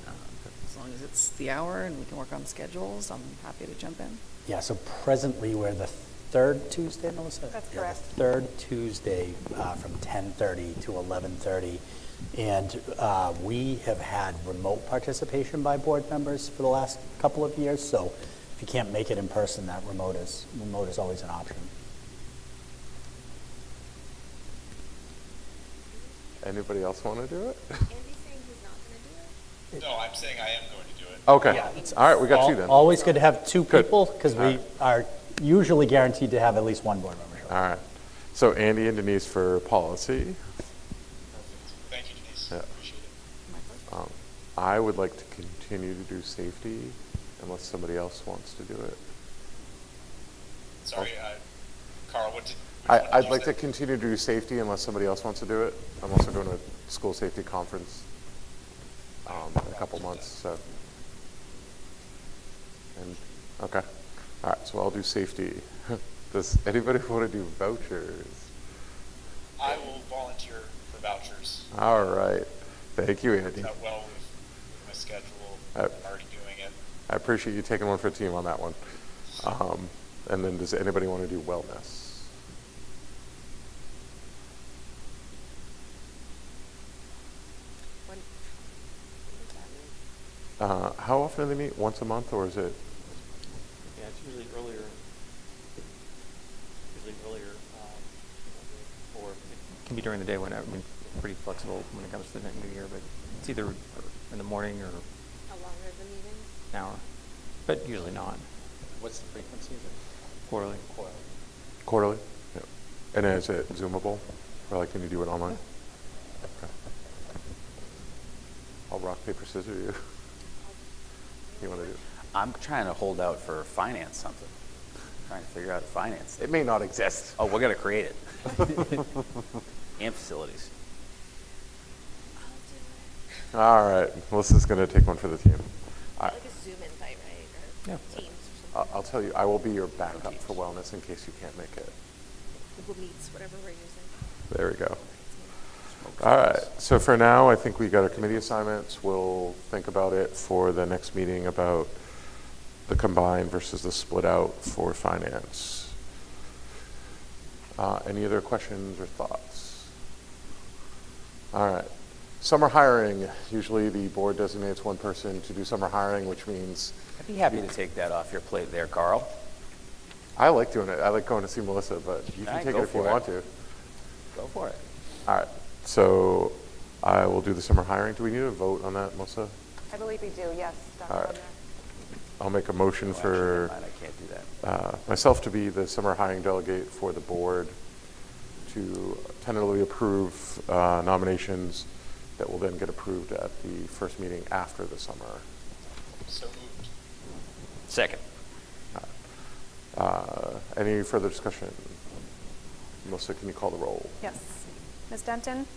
As long as it's the hour and we can work on schedules, I'm happy to jump in. Yeah, so presently we're the third Tuesday, Melissa? That's Yeah, correct. the third Tuesday from 10:30 to 11:30. And we have had remote participation by board members for the last couple of years. So if you can't make it in person, that remote is always an option. Anybody else want to do it? Andy's saying he's not going to do it? No, I'm saying I am going to do it. Okay, Yeah. all right, we got two then. Always good to have two Good. people, because we are usually guaranteed to have at least one board member show up. All right, so Andy and Denise for policy. Thank you, Denise. Yeah. Appreciate it. I would like to continue to do safety unless somebody else wants to do it. Sorry, Carl, which one did I'd you like say? to continue to do safety unless somebody else wants to do it. I'm also going to a school safety conference in a couple months, so. And, okay, all right, so I'll do safety. Does anybody want to do vouchers? I will volunteer for vouchers. All right, thank you, Andy. That well with my schedule. Uh, I'm already doing it. I appreciate you taking one for the team on that one. And then does anybody want to do wellness? What does that mean? How often do they meet? Once a month, or is it? Yeah, it's usually earlier, or it can be during the day when, I mean, pretty flexible when it comes to the new year, but it's either in the morning or How long are the meetings? an hour, but usually not. What's the frequency? Quarterly. Quarterly? Yeah. And is it Zoomable? Or like, can you do it online? Okay. I'll rock, paper, scissors you. You want to do it? I'm trying to hold out for finance something. Trying to figure out finance. It may not exist. Oh, we're going to create it. And facilities. All right, Melissa's going to take one for the team. Like a Zoom invite, right? Or Yeah. Teams or something? I'll tell you, I will be your backup for wellness in case you can't make it. Google Meets, whatever we're using. There we go. All right, so for now, I think we got our committee assignments. We'll think about it for the next meeting about the combined versus the split out for finance. Any other questions or thoughts? All right, summer hiring. Usually the board designates one person to do summer hiring, which means I'd be happy to take that off your plate there, Carl. I like doing it. I like going to see Melissa, but you All can right, take go it if you for it. want to. Go for it. All right, so I will do the summer hiring. Do we need a vote on that, Melissa? I believe we do, yes, Dr. All right. Wagner. I'll make a motion Oh, actually, never for mind, I can't do that. myself to be the summer hiring delegate for the board to tentatively approve nominations that will then get approved at the first meeting after the summer. So moved. Second. Any further discussion? Melissa, can you call the roll? Yes. Ms. Denton?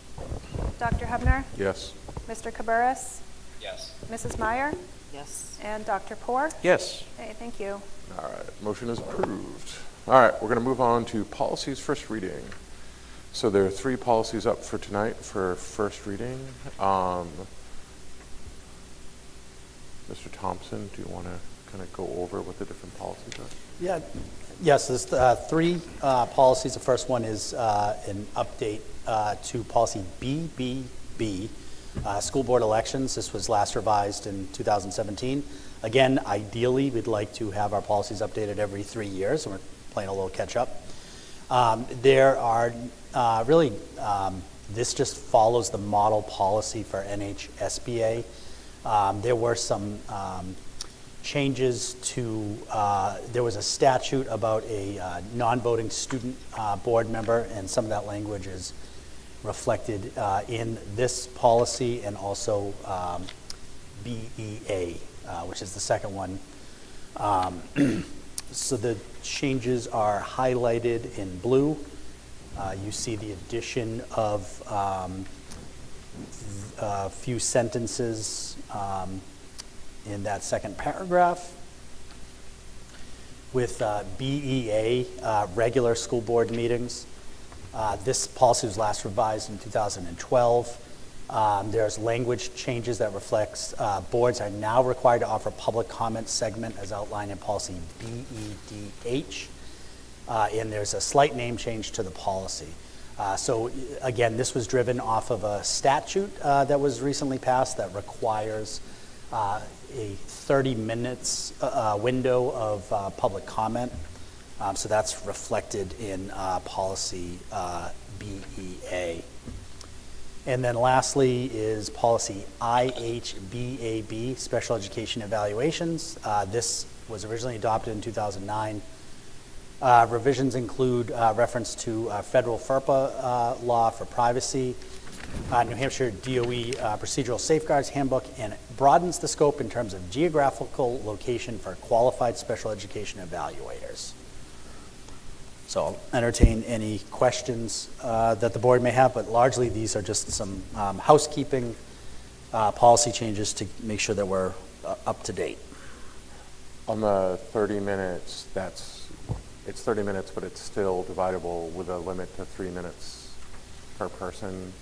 Dr. Hebner? Yes. Mr. Cabarrus? Yes. Mrs. Meyer? Yes. And Dr. Poor? Yes. Okay, thank you. All right, motion is approved. All right, we're going to move on to policies first reading. So there are 3 policies up for tonight for first reading. Mr. Thompson, do you want to kind of go over what the different policies are? Yeah, yes, there's 3 policies. The first one is an update to policy BBB, school board elections. This was last revised in 2017. Again, ideally, we'd like to have our policies updated every 3 years, and we're playing a little catch up. There are this just follows the model policy for NHSBA. There were some changes to, there was a statute about a non-voting student board member, and some of that language is reflected in this policy, and also BEA, which is the second one. So the changes are highlighted in blue. You see the addition of a few sentences in that second paragraph. With BEA, regular school board meetings, this policy was last revised in 2012. There's language changes that reflects boards are now required to offer public comment segment as outlined in policy BEDH. And there's a slight name change to the policy. So again, this was driven off of a statute that was recently passed that requires a 30 minutes window of public comment. So that's reflected in policy BEA. And then lastly is policy IHBAB, special education evaluations. This was originally adopted in 2009. Revisions include reference to federal FERPA law for privacy, New Hampshire DOE procedural safeguards handbook, and it broadens the scope in terms of geographical location for qualified special education evaluators. So I'll entertain any questions that the board may have, but largely these are just some housekeeping policy changes to make sure that we're up to date. On the 30 minutes, it's 30 minutes, but it's still dividable with a limit to 3 minutes per person.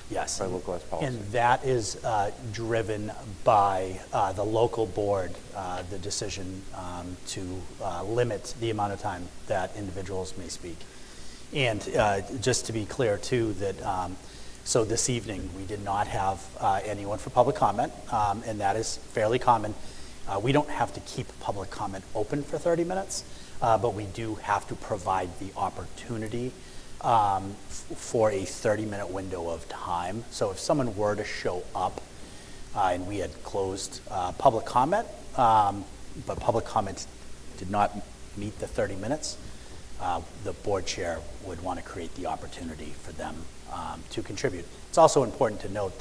Yes. By localized policy. And that is driven by the local board, the decision to limit the amount of time that individuals may speak. And just to be clear too, that so this evening we did not have anyone for public comment, and that is fairly common. We don't have to keep public comment open for 30 minutes, but we do have to provide the opportunity for a 30-minute window of time. So if someone were to show up and we had closed public comment, but public comment did not meet the 30 minutes, the board chair would want to create the opportunity for them to contribute. It's also important to note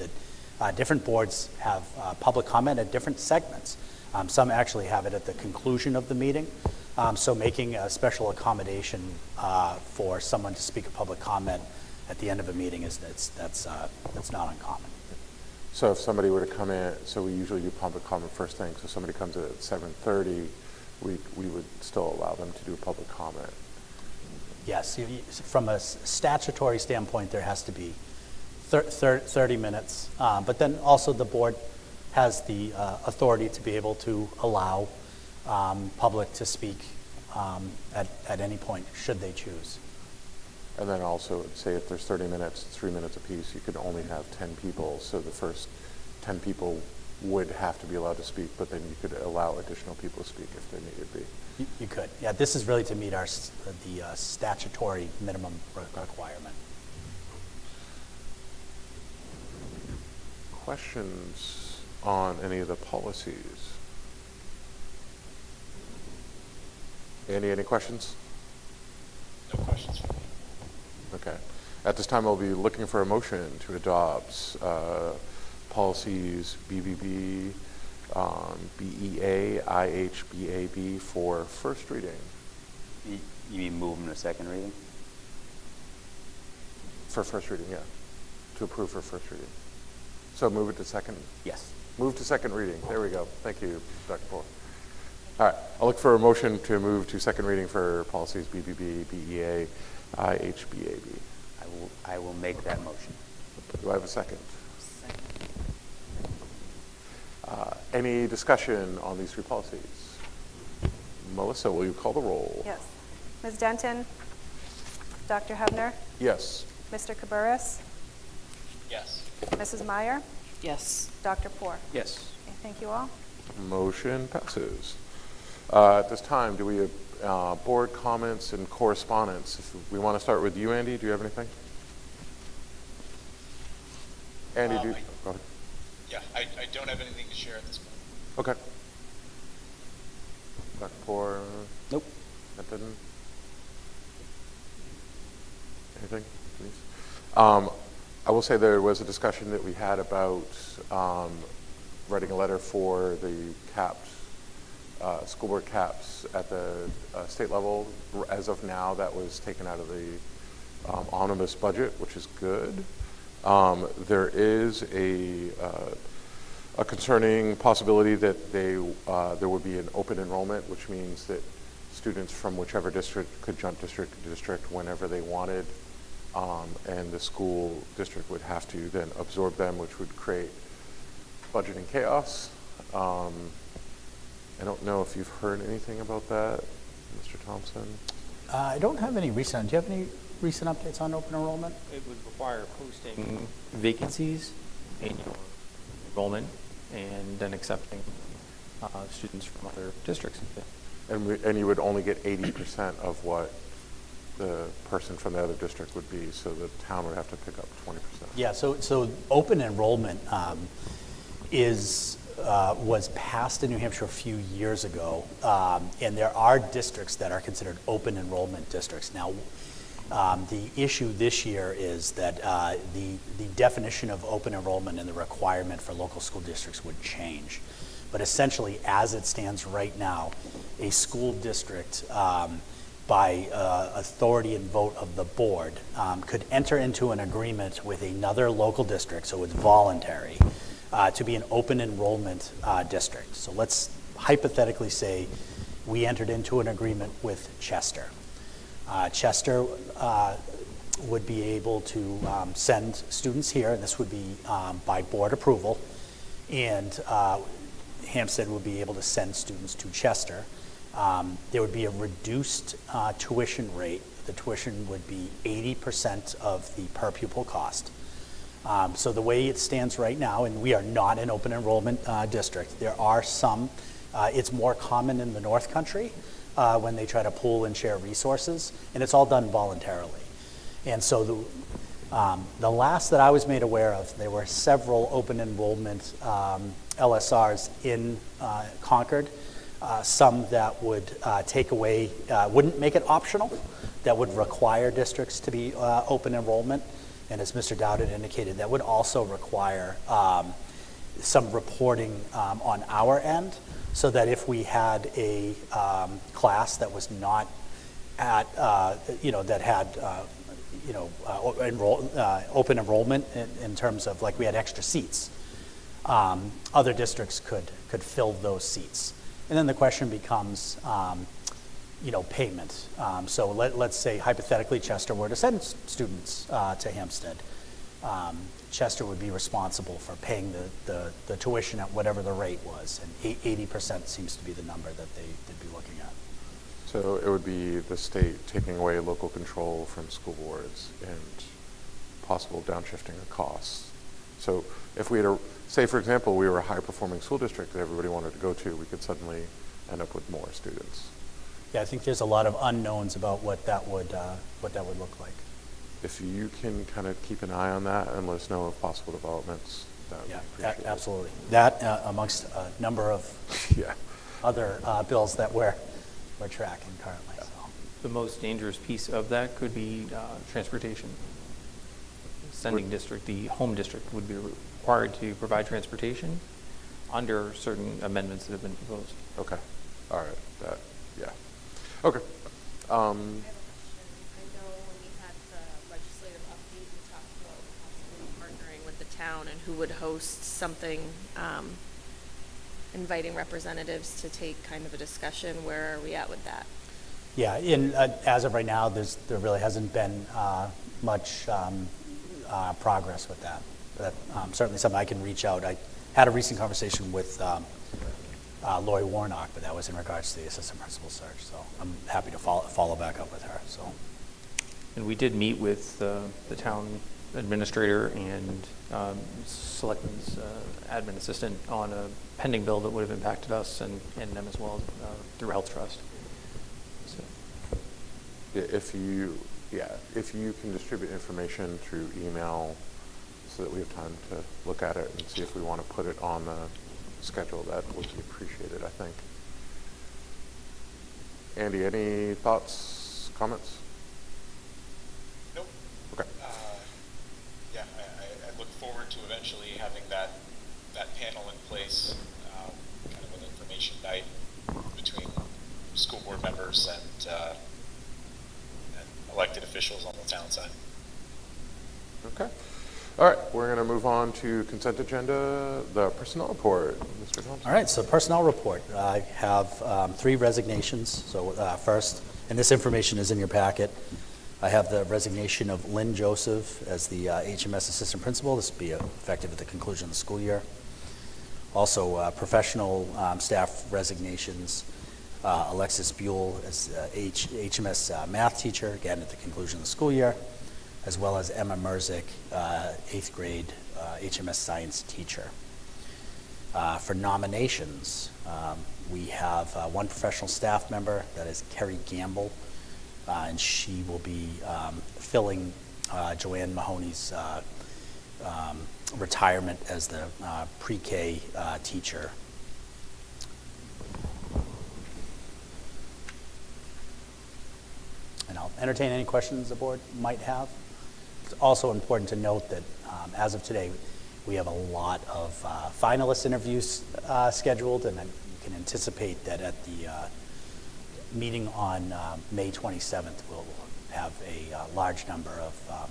that different boards have public comment at different segments. Some actually have it at the conclusion of the meeting. So making a special accommodation for someone to speak a public comment at the end of a meeting that's not uncommon. So if somebody were to come in, so we usually do public comment first thing. So somebody comes in at 7:30, we would still allow them to do public comment. Yes, from a statutory standpoint, there has to be 30 minutes, but then also the board has the authority to be able to allow public to speak at any point, should they choose. And then also, say if there's 30 minutes, 3 minutes apiece, you could only have 10 people. So the first 10 people would have to be allowed to speak, but then you could allow additional people to speak if there needed be. You could. Yeah, this is really to meet the statutory minimum requirement. Questions on any of the policies? Andy, any questions? No questions for me. Okay. At this time, I'll be looking for a motion to adopt policies BBB, BEA, IHBAB for first reading. You mean move them to second reading? For first reading, yeah. To approve for first reading. So move it to second? Yes. Move to second reading. There we go. Thank you, Dr. Poor. All right. I'll look for a motion to move to second reading for policies BBB, BEA, IHBAB. I will make that motion. Do I have a second? Any discussion on these three policies? Melissa, will you call the roll? Yes. Ms. Denton? Dr. Hebner? Yes. Mr. Cabarrus? Yes. Mrs. Meyer? Yes. Dr. Poor? Yes. Okay, thank you all. Motion passes. At this time, do we have board comments and correspondence? If we want to start with you, Andy, do you have anything? Andy, go ahead. Yeah, I don't have anything to share at this point. Okay. Dr. Poor? Nope. Denton? Anything, please? I will say there was a discussion that we had about writing a letter for the CAPS, school board CAPS at the state level. As of now, that was taken out of the omnibus budget, which is good. There is a concerning possibility that there would be an open enrollment, which means that students from whichever district could jump district to district whenever they wanted, and the school district would have to then absorb them, which would create budgeting chaos. I don't know if you've heard anything about that, Mr. Thompson. I don't have any recent. Do you have any recent updates on open enrollment? It would require posting vacancies in your enrollment and then accepting students from other districts. And you would only get 80% of what the person from the other district would be, so the town would have to pick up 20%. Yeah, so open enrollment was passed in New Hampshire a few years ago, and there are districts that are considered open enrollment districts. Now, the issue this year is that the definition of open enrollment and the requirement for local school districts would change. But essentially, as it stands right now, a school district, by authority and vote of the board, could enter into an agreement with another local district, so it's voluntary, to be an open enrollment district. So let's hypothetically say we entered into an agreement with Chester. Chester would be able to send students here, and this would be by board approval, and Hampstead would be able to send students to Chester. There would be a reduced tuition rate. The tuition would be 80% of the per pupil cost. So the way it stands right now, and we are not an open enrollment district, there are some, it's more common in the North Country when they try to pool and share resources, and it's all done voluntarily. And so the last that I was made aware of, there were several open enrollment LSRs in Concord, some that would take away, wouldn't make it optional, that would require districts to be open enrollment. And as Mr. Dowd had indicated, that would also require some reporting on our end, so that if we had a class that was not at, that had, open enrollment in terms of, like, we had extra seats, other districts could fill those seats. And then the question becomes, payment. So let's say hypothetically Chester were to send students to Hampstead. Chester would be responsible for paying the tuition at whatever the rate was, and 80% seems to be the number that they'd be looking at. So it would be the state taking away local control from school boards and possible downshifting of costs. So if we had, say for example, we were a high-performing school district that everybody wanted to go to, we could suddenly end up with more students. Yeah, I think there's a lot of unknowns about what that would look like. If you can kind of keep an eye on that and let us know of possible developments, that would be appreciated. Absolutely. That amongst a number of Yeah. other bills that we're tracking currently. So. The most dangerous piece of that could be transportation. Sending district, the home district, would be required to provide transportation under certain amendments that have been proposed. Okay. All right. That, yeah. Okay. I have a question. I know when we had the legislative update, we talked about possibly partnering with the town and who would host something, inviting representatives to take kind of a discussion. Where are we at with that? Yeah, as of right now, there really hasn't been much progress with that. But certainly something I can reach out. I had a recent conversation with Lori Warnock, but that was in regards to the assistant principal search. So I'm happy to follow back up with her. So. And we did meet with the town administrator and selectman's admin assistant on a pending bill that would have impacted us and them as well through Health Trust. So. If you can distribute information through email so that we have time to look at it and see if we want to put it on the schedule, that would be appreciated, I think. Andy, any thoughts, comments? Nope. Okay. Yeah, I look forward to eventually having that panel in place, kind of an information night between school board members and elected officials on the town side. Okay. All right, we're going to move on to consent agenda, the personnel report. Mr. Thompson. All right, so personnel report. I have 3 resignations. So first, and this information is in your packet, I have the resignation of Lynn Joseph as the HMS assistant principal. This will be effective at the conclusion of the school year. Also, professional staff resignations. Alexis Buell as HMS math teacher, again at the conclusion of the school year, as well as Emma Merzick, 8th grade HMS science teacher. For nominations, we have 1 professional staff member, that is Kerry Gamble. and she will be filling Joanne Mahoney's retirement as the pre-K teacher. And I'll entertain any questions the board might have. It's also important to note that as of today, we have a lot of finalist interviews scheduled, and you can anticipate that at the meeting on May 27th, we'll have a large number of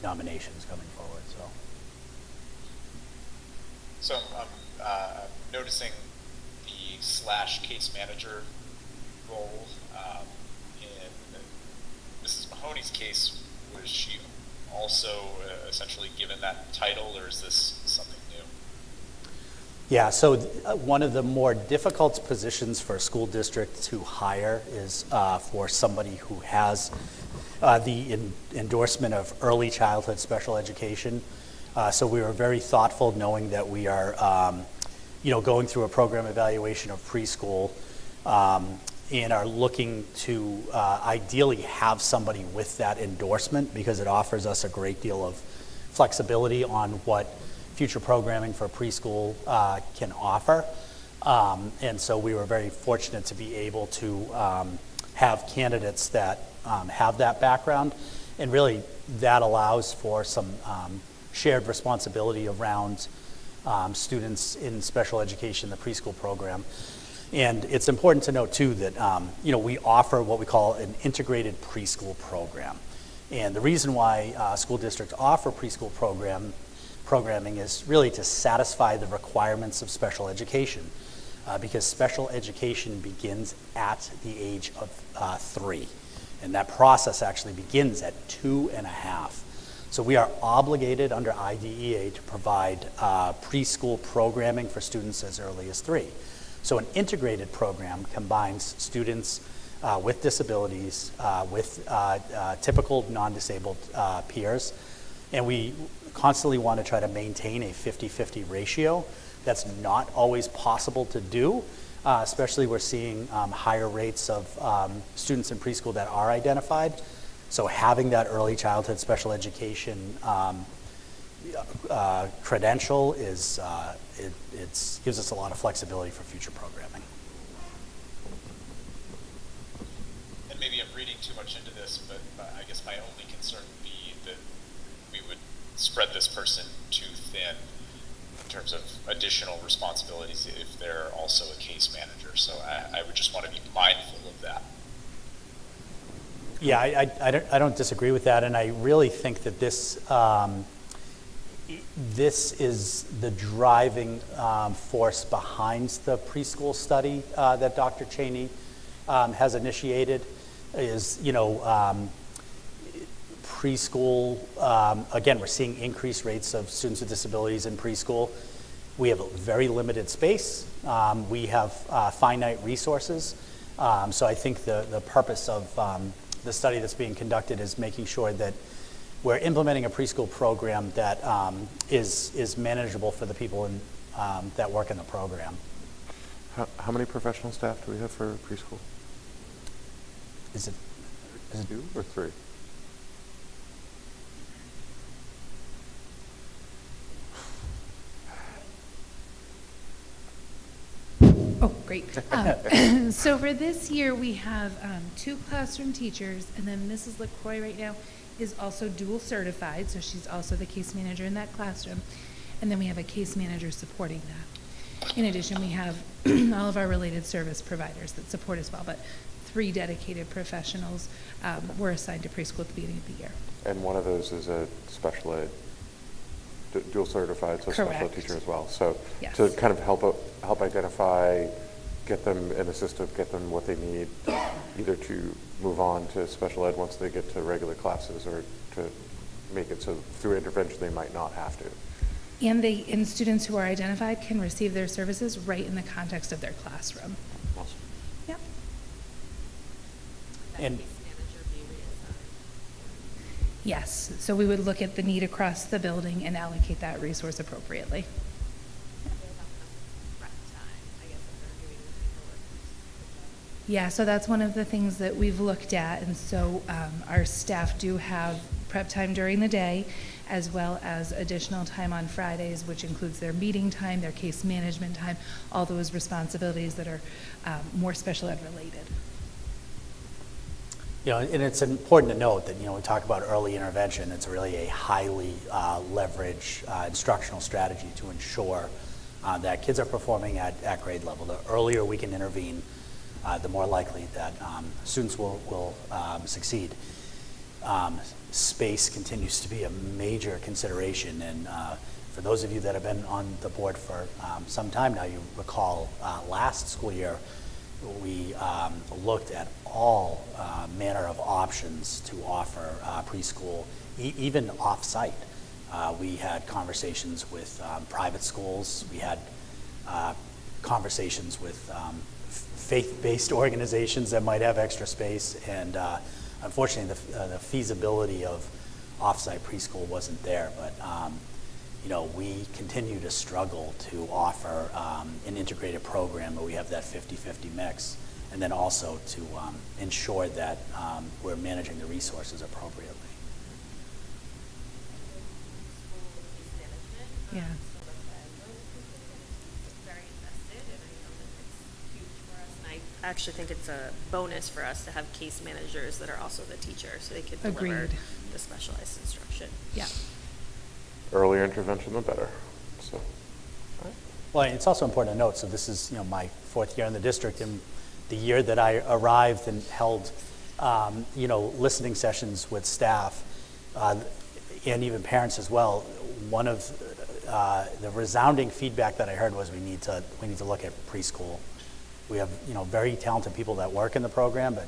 nominations coming forward. So I'm noticing the / case manager role in Mrs. Mahoney's case. Was she also essentially given that title, or is this something new? Yeah, so one of the more difficult positions for a school district to hire is for somebody who has the endorsement of early childhood special education. So we were very thoughtful, knowing that we are, going through a program evaluation of preschool, and are looking to ideally have somebody with that endorsement, because it offers us a great deal of flexibility on what future programming for preschool can offer. And so we were very fortunate to be able to have candidates that have that background, and really that allows for some shared responsibility around students in special education, the preschool program. And it's important to note too that we offer what we call an integrated preschool program. And the reason why school districts offer preschool programming is really to satisfy the requirements of special education, because special education begins at the age of 3. And that process actually begins at 2.5. So we are obligated under IDEA to provide preschool programming for students as early as 3. So an integrated program combines students with disabilities with typical non-disabled peers, and we constantly want to try to maintain a 50-50 ratio. That's not always possible to do, especially we're seeing higher rates of students in preschool that are identified. So having that early childhood special education credential is it gives us a lot of flexibility for future programming. And maybe I'm reading too much into this, but I guess my only concern would be that we would spread this person too thin in terms of additional responsibilities if they're also a case manager. So I would just want to be mindful of that. Yeah, I don't disagree with that, and I really think that this is the driving force behind the preschool study that Dr. Cheney has initiated. Is preschool, again, we're seeing increased rates of students with disabilities in preschool. We have a very limited space. We have finite resources. So I think the purpose of the study that's being conducted is making sure that we're implementing a preschool program that is manageable for the people that work in the program. How many professional staff do we have for preschool? Is it 2 or 3? Oh, great. So for this year, we have 2 classroom teachers, and then Mrs. LaCroix right now is also dual certified, so she's also the case manager in that classroom. And then we have a case manager supporting that. In addition, we have all of our related service providers that support as well, but 3 dedicated professionals were assigned to preschool at the beginning of the year. And one of those is a special ed, dual certified, so special ed Correct. teacher as well. So Yes. to kind of help identify, get them in a system, get them what they need, either to move on to special ed once they get to regular classes, or to make it so through intervention they might not have to. And students who are identified can receive their services right in the context of their classroom. awesome? Yep. And Case manager be reassigned. Yes, so we would look at the need across the building and allocate that resource appropriately. There's not enough prep time, I guess, if they're doing the paperwork. Yeah, so that's one of the things that we've looked at, and so our staff do have prep time during the day, as well as additional time on Fridays, which includes their meeting time, their case management time, all those responsibilities that are more special ed related. You know, and it's important to note that, you know, we talk about early intervention, it's really a highly leveraged instructional strategy to ensure that kids are performing at grade level. The earlier we can intervene, the more likely that students will succeed. Space continues to be a major consideration, and for those of you that have been on the board for some time now, you recall last school year, we looked at all manner of options to offer preschool, even off-site. We had conversations with private schools. We had conversations with faith-based organizations that might have extra space, and unfortunately, the feasibility of off-site preschool wasn't there. But you know, we continue to struggle to offer an integrated program where we have that 50-50 mix, and then also to ensure that we're managing the resources appropriately. Yeah. Very invested, and I know that it's huge for us. And I actually think it's a bonus for us to have case managers that are also the teacher, so they can deliver Agreed. the specialized instruction. Yeah. Earlier intervention, the better. So, Well, it's also important to note, so this is, you know, my 4th year in the district, and the year that I arrived and held, you know, listening sessions with staff, and even parents as well, one of the resounding feedback that I heard was we need to look at preschool. We have, you know, very talented people that work in the program, but,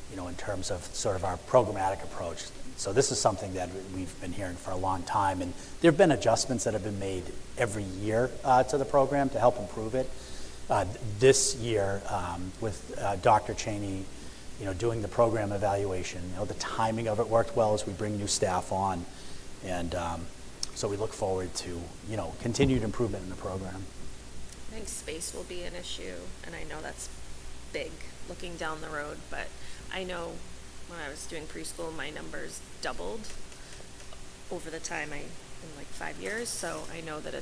you know, in terms of sort of our programmatic approach. So this is something that we've been hearing for a long time, and there have been adjustments that have been made every year to the program to help improve it. This year, with Dr. Cheney, you know, doing the program evaluation, you know, the timing of it worked well as we bring new staff on, and so we look forward to, you know, continued improvement in the program. I think space will be an issue, and I know that's big looking down the road, but I know when I was doing preschool, my numbers doubled over the time in like 5 years, so I know that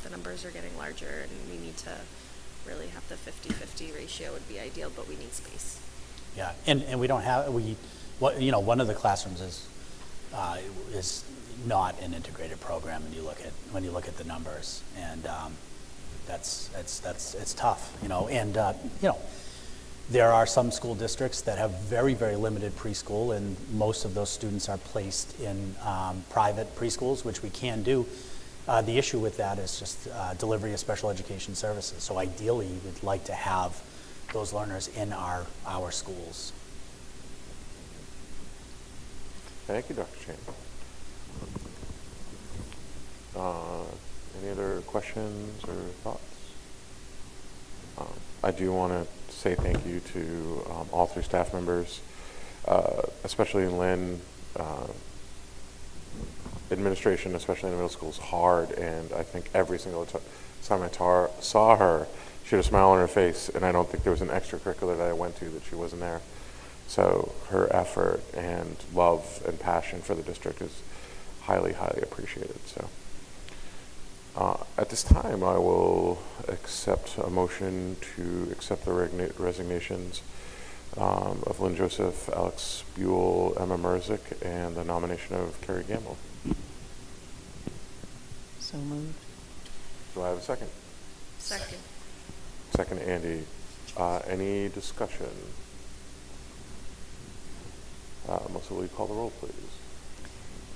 the numbers are getting larger, and we need to really have the 50-50 ratio would be ideal, but we need space. Yeah, and we don't have, you know, one of the classrooms is not an integrated program when you look at the numbers, and it's tough, you know, and you know, there are some school districts that have very, very limited preschool, and most of those students are placed in private preschools, which we can do. The issue with that is just delivery of special education services. So ideally, we'd like to have those learners in our schools. thank you, Dr. Cheney. Any other questions or thoughts? I do want to say thank you to all 3 staff members, especially in Lynn. Administration, especially in the middle school, is hard, and I think every single time I saw her, she had a smile on her face, and I don't think there was an extracurricular that I went to that she wasn't there. So her effort and love and passion for the district is highly, highly appreciated. So at this time, I will accept a motion to accept the resignations of Lynn Joseph, Alex Buell, Emma Merzick, and the nomination of Carrie Gamble. So moved. Do I have a second? Second. Second, Andy. Any discussion? Melissa, will you call the roll, please?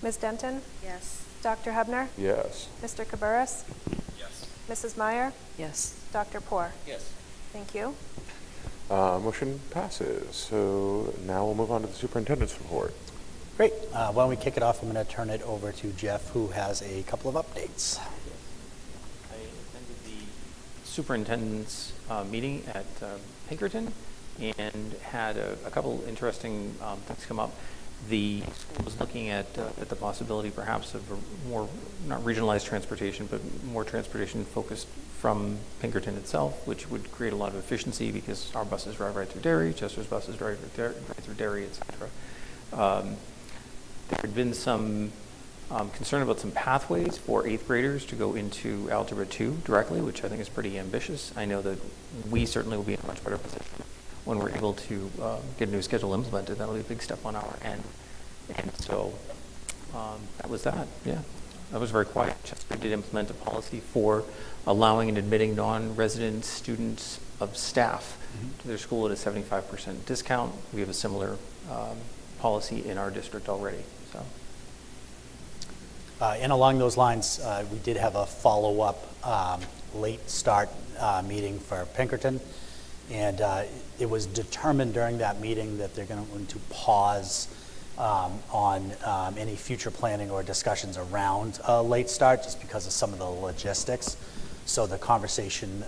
Ms. Denton? Yes. Dr. Hebner? Yes. Mr. Cabarrus? Yes. Mrs. Meyer? Yes. Dr. Poor? Yes. Thank you. Motion passes. So now we'll move on to the superintendent's report. Great. Why don't we kick it off? I'm going to turn it over to Jeff, who has a couple of updates. I attended the superintendent's meeting at Pinkerton and had a couple interesting things come up. The school was looking at the possibility perhaps of a more, not regionalized transportation, but more transportation focused from Pinkerton itself, which would create a lot of efficiency because our buses drive right through Derry, Chester's buses drive right through Derry, et cetera. There had been some concern about some pathways for 8th graders to go into Algebra 2 directly, which I think is pretty ambitious. I know that we certainly will be in a much better position when we're able to get a new schedule implemented. That'll be a big step on our end. And so that was that, yeah. That was very quiet. Chester did implement a policy for allowing and admitting non-resident students of staff to their school at a 75% discount. We have a similar policy in our district already. So. And along those lines, we did have a follow-up late start meeting for Pinkerton. And it was determined during that meeting that they're going to pause on any future planning or discussions around a late start just because of some of the logistics. So the conversation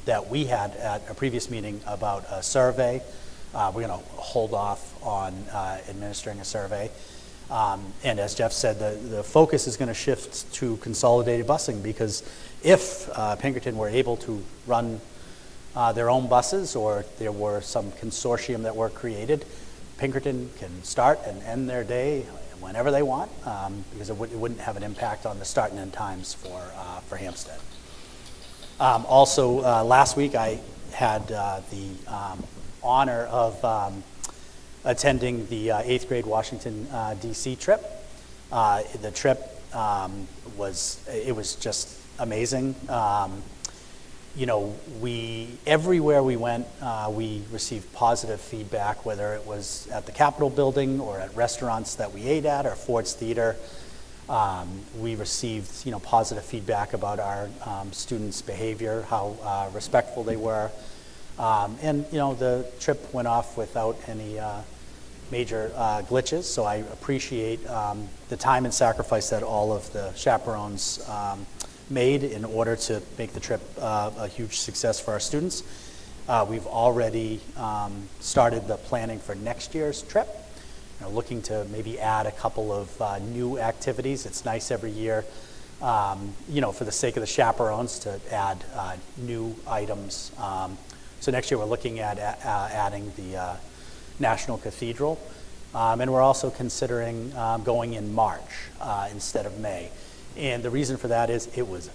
that we had at a previous meeting about a survey, we're going to hold off on administering a survey. And as Jeff said, the focus is going to shift to consolidated busing because if Pinkerton were able to run their own buses or there were some consortium that were created, Pinkerton can start and end their day whenever they want because it wouldn't have an impact on the start and end times for Hampstead. Also, last week I had the honor of attending the 8th grade Washington, D.C. trip. The trip was just amazing. Everywhere we went, we received positive feedback, whether it was at the Capitol building or at restaurants that we ate at or Ford's Theater. We received, positive feedback about our students' behavior, how respectful they were. The trip went off without any major glitches, so I appreciate the time and sacrifice that all of the chaperones made in order to make the trip a huge success for our students. We've already started the planning for next year's trip, looking to maybe add a couple of new activities. It's nice every year, for the sake of the chaperones to add new items. So next year we're looking at adding the National Cathedral, and we're also considering going in March instead of May. And the reason for that is it was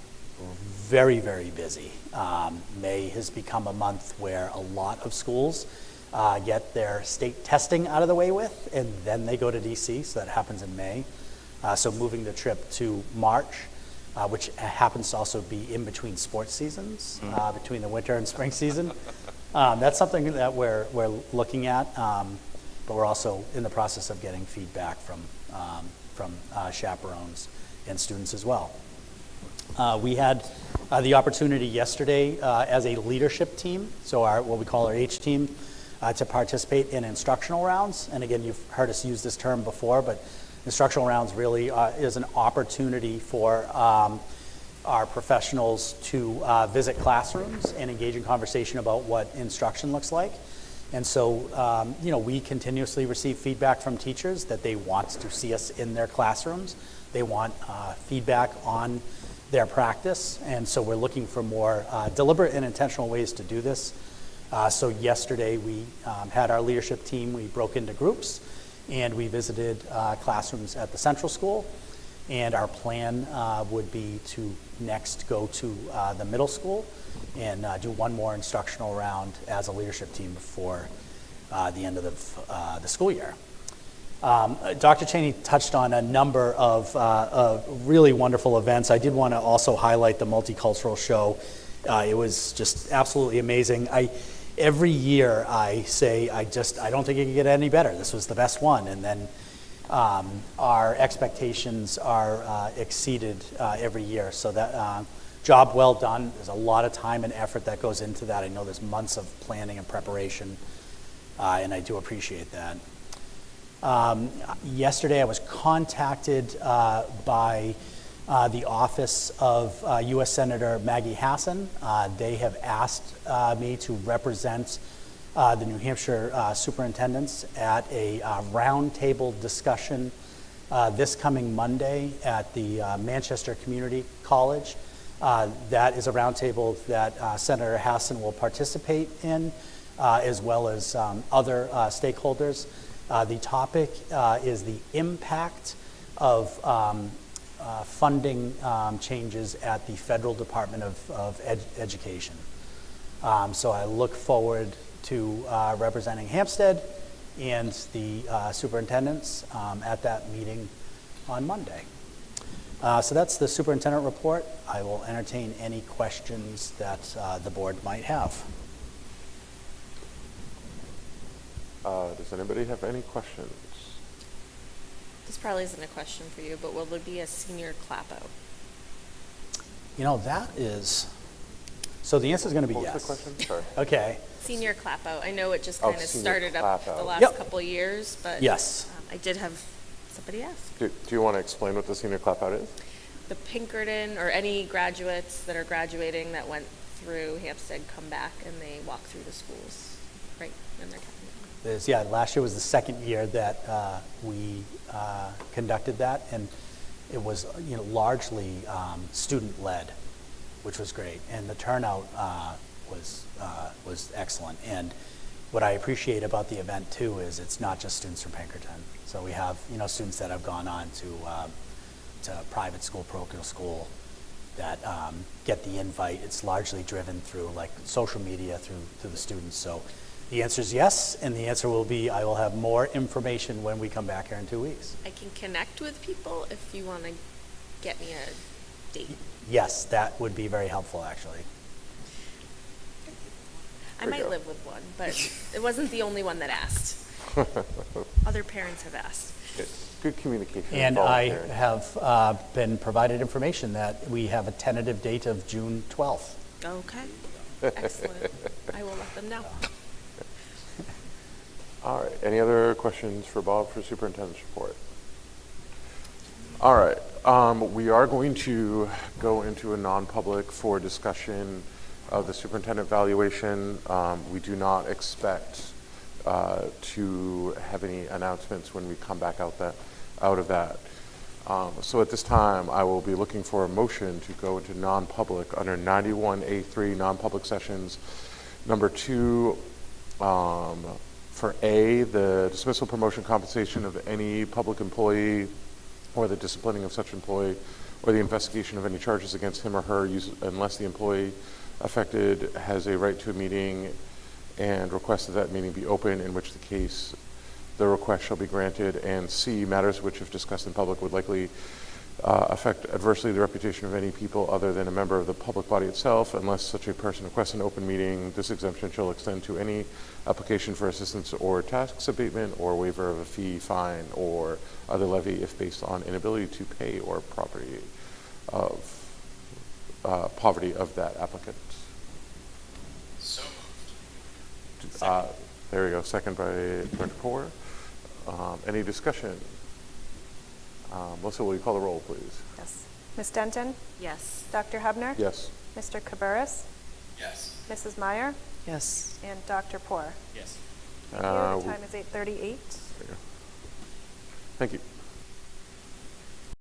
very, very busy. May has become a month where a lot of schools get their state testing out of the way with, and then they go to DC, so that happens in May. So moving the trip to March, which happens to also be in between sports seasons, between the winter and spring season. That's something that we're looking at, but we're also in the process of getting feedback from chaperones and students as well. We had the opportunity yesterday as a leadership team, so what we call our H team, to participate in instructional rounds. And again, you've heard us use this term before, but instructional rounds really is an opportunity for our professionals to visit classrooms and engage in conversation about what instruction looks like. And so, we continuously receive feedback from teachers that they want to see us in their classrooms. They want feedback on their practice, and so we're looking for more deliberate and intentional ways to do this. So yesterday we had our leadership team, we broke into groups, and we visited classrooms at the Central School, and our plan would be to next go to the middle school and do one more instructional round as a leadership team before the end of the school year. Dr. Cheney touched on a number of really wonderful events. I did want to also highlight the multicultural show. It was just absolutely amazing. Every year I say, I don't think it could get any better. This was the best one. And then our expectations are exceeded every year. So that job well done. There's a lot of time and effort that goes into that. I know there's months of planning and preparation, and I do appreciate that. Yesterday I was contacted by the office of U.S. Senator Maggie Hassan. They have asked me to represent the New Hampshire superintendents at a roundtable discussion this coming Monday at the Manchester Community College. That is a roundtable that Senator Hassan will participate in, as well as other stakeholders. The topic is the impact of funding changes at the Federal Department of Education. So I look forward to representing Hampstead and the superintendents at that meeting on Monday. So that's the superintendent report. I will entertain any questions that the board might have. Does anybody have any questions? This probably isn't a question for you, but will there be a senior clapo? You know, that is, so the answer is going to be What yes. was the question? Sorry. Okay. Senior clapo. I know it just Oh, kind of senior started up clapo. the last Yep. couple of years, but Yes. I did have somebody ask. Do you want to explain what the senior clap out is? The Pinkerton or any graduates that are graduating that went through Hampstead come back and they walk through the schools, right? And they're Yeah, last year was the second year that we conducted that, and it was largely student-led, which was great, and the turnout was excellent. And what I appreciate about the event too is it's not just students from Pinkerton. So we have students that have gone on to private school, parochial school, that get the invite. It's largely driven through like social media through the students. So the answer is yes, and the answer will be I will have more information when we come back here in 2 weeks. I can connect with people if you want to get me a date. Yes, that would be very helpful, actually. I might live with one, but it wasn't the only one that asked. Other parents have asked. It's good communication. And I volunteering. have been provided information that we have a tentative date of June 12th. Okay, excellent. I will let them know. All right, any other questions for Bob for superintendent's report? All right, we are going to go into a non-public for discussion of the superintendent valuation. We do not expect to have any announcements when we come back out of that. So at this time, I will be looking for a motion to go into non-public under 91A3 non-public sessions. Number 2, for A, the dismissal, promotion, compensation of any public employee or the disciplining of such employee or the investigation of any charges against him or her unless the employee affected has a right to a meeting and request that meeting be open, in which the case the request shall be granted. And C, matters which, if discussed in public, would likely affect adversely the reputation of any people other than a member of the public body itself. Unless such a person requests an open meeting, this exemption shall extend to any application for assistance or tax abatement or waiver of a fee, fine, or other levy if based on inability to pay or poverty of that applicant. So moved. There we go. Second by Director Poore. Any discussion? Melissa, will you call the roll, please? Yes. Ms. Denton? Yes. Dr. Hubner? Yes. Mr. Cabarrus? Yes. Mrs. Meyer? Yes. And Dr. Poore? Yes. Thank you. The time is 8:38. There you go. Thank you.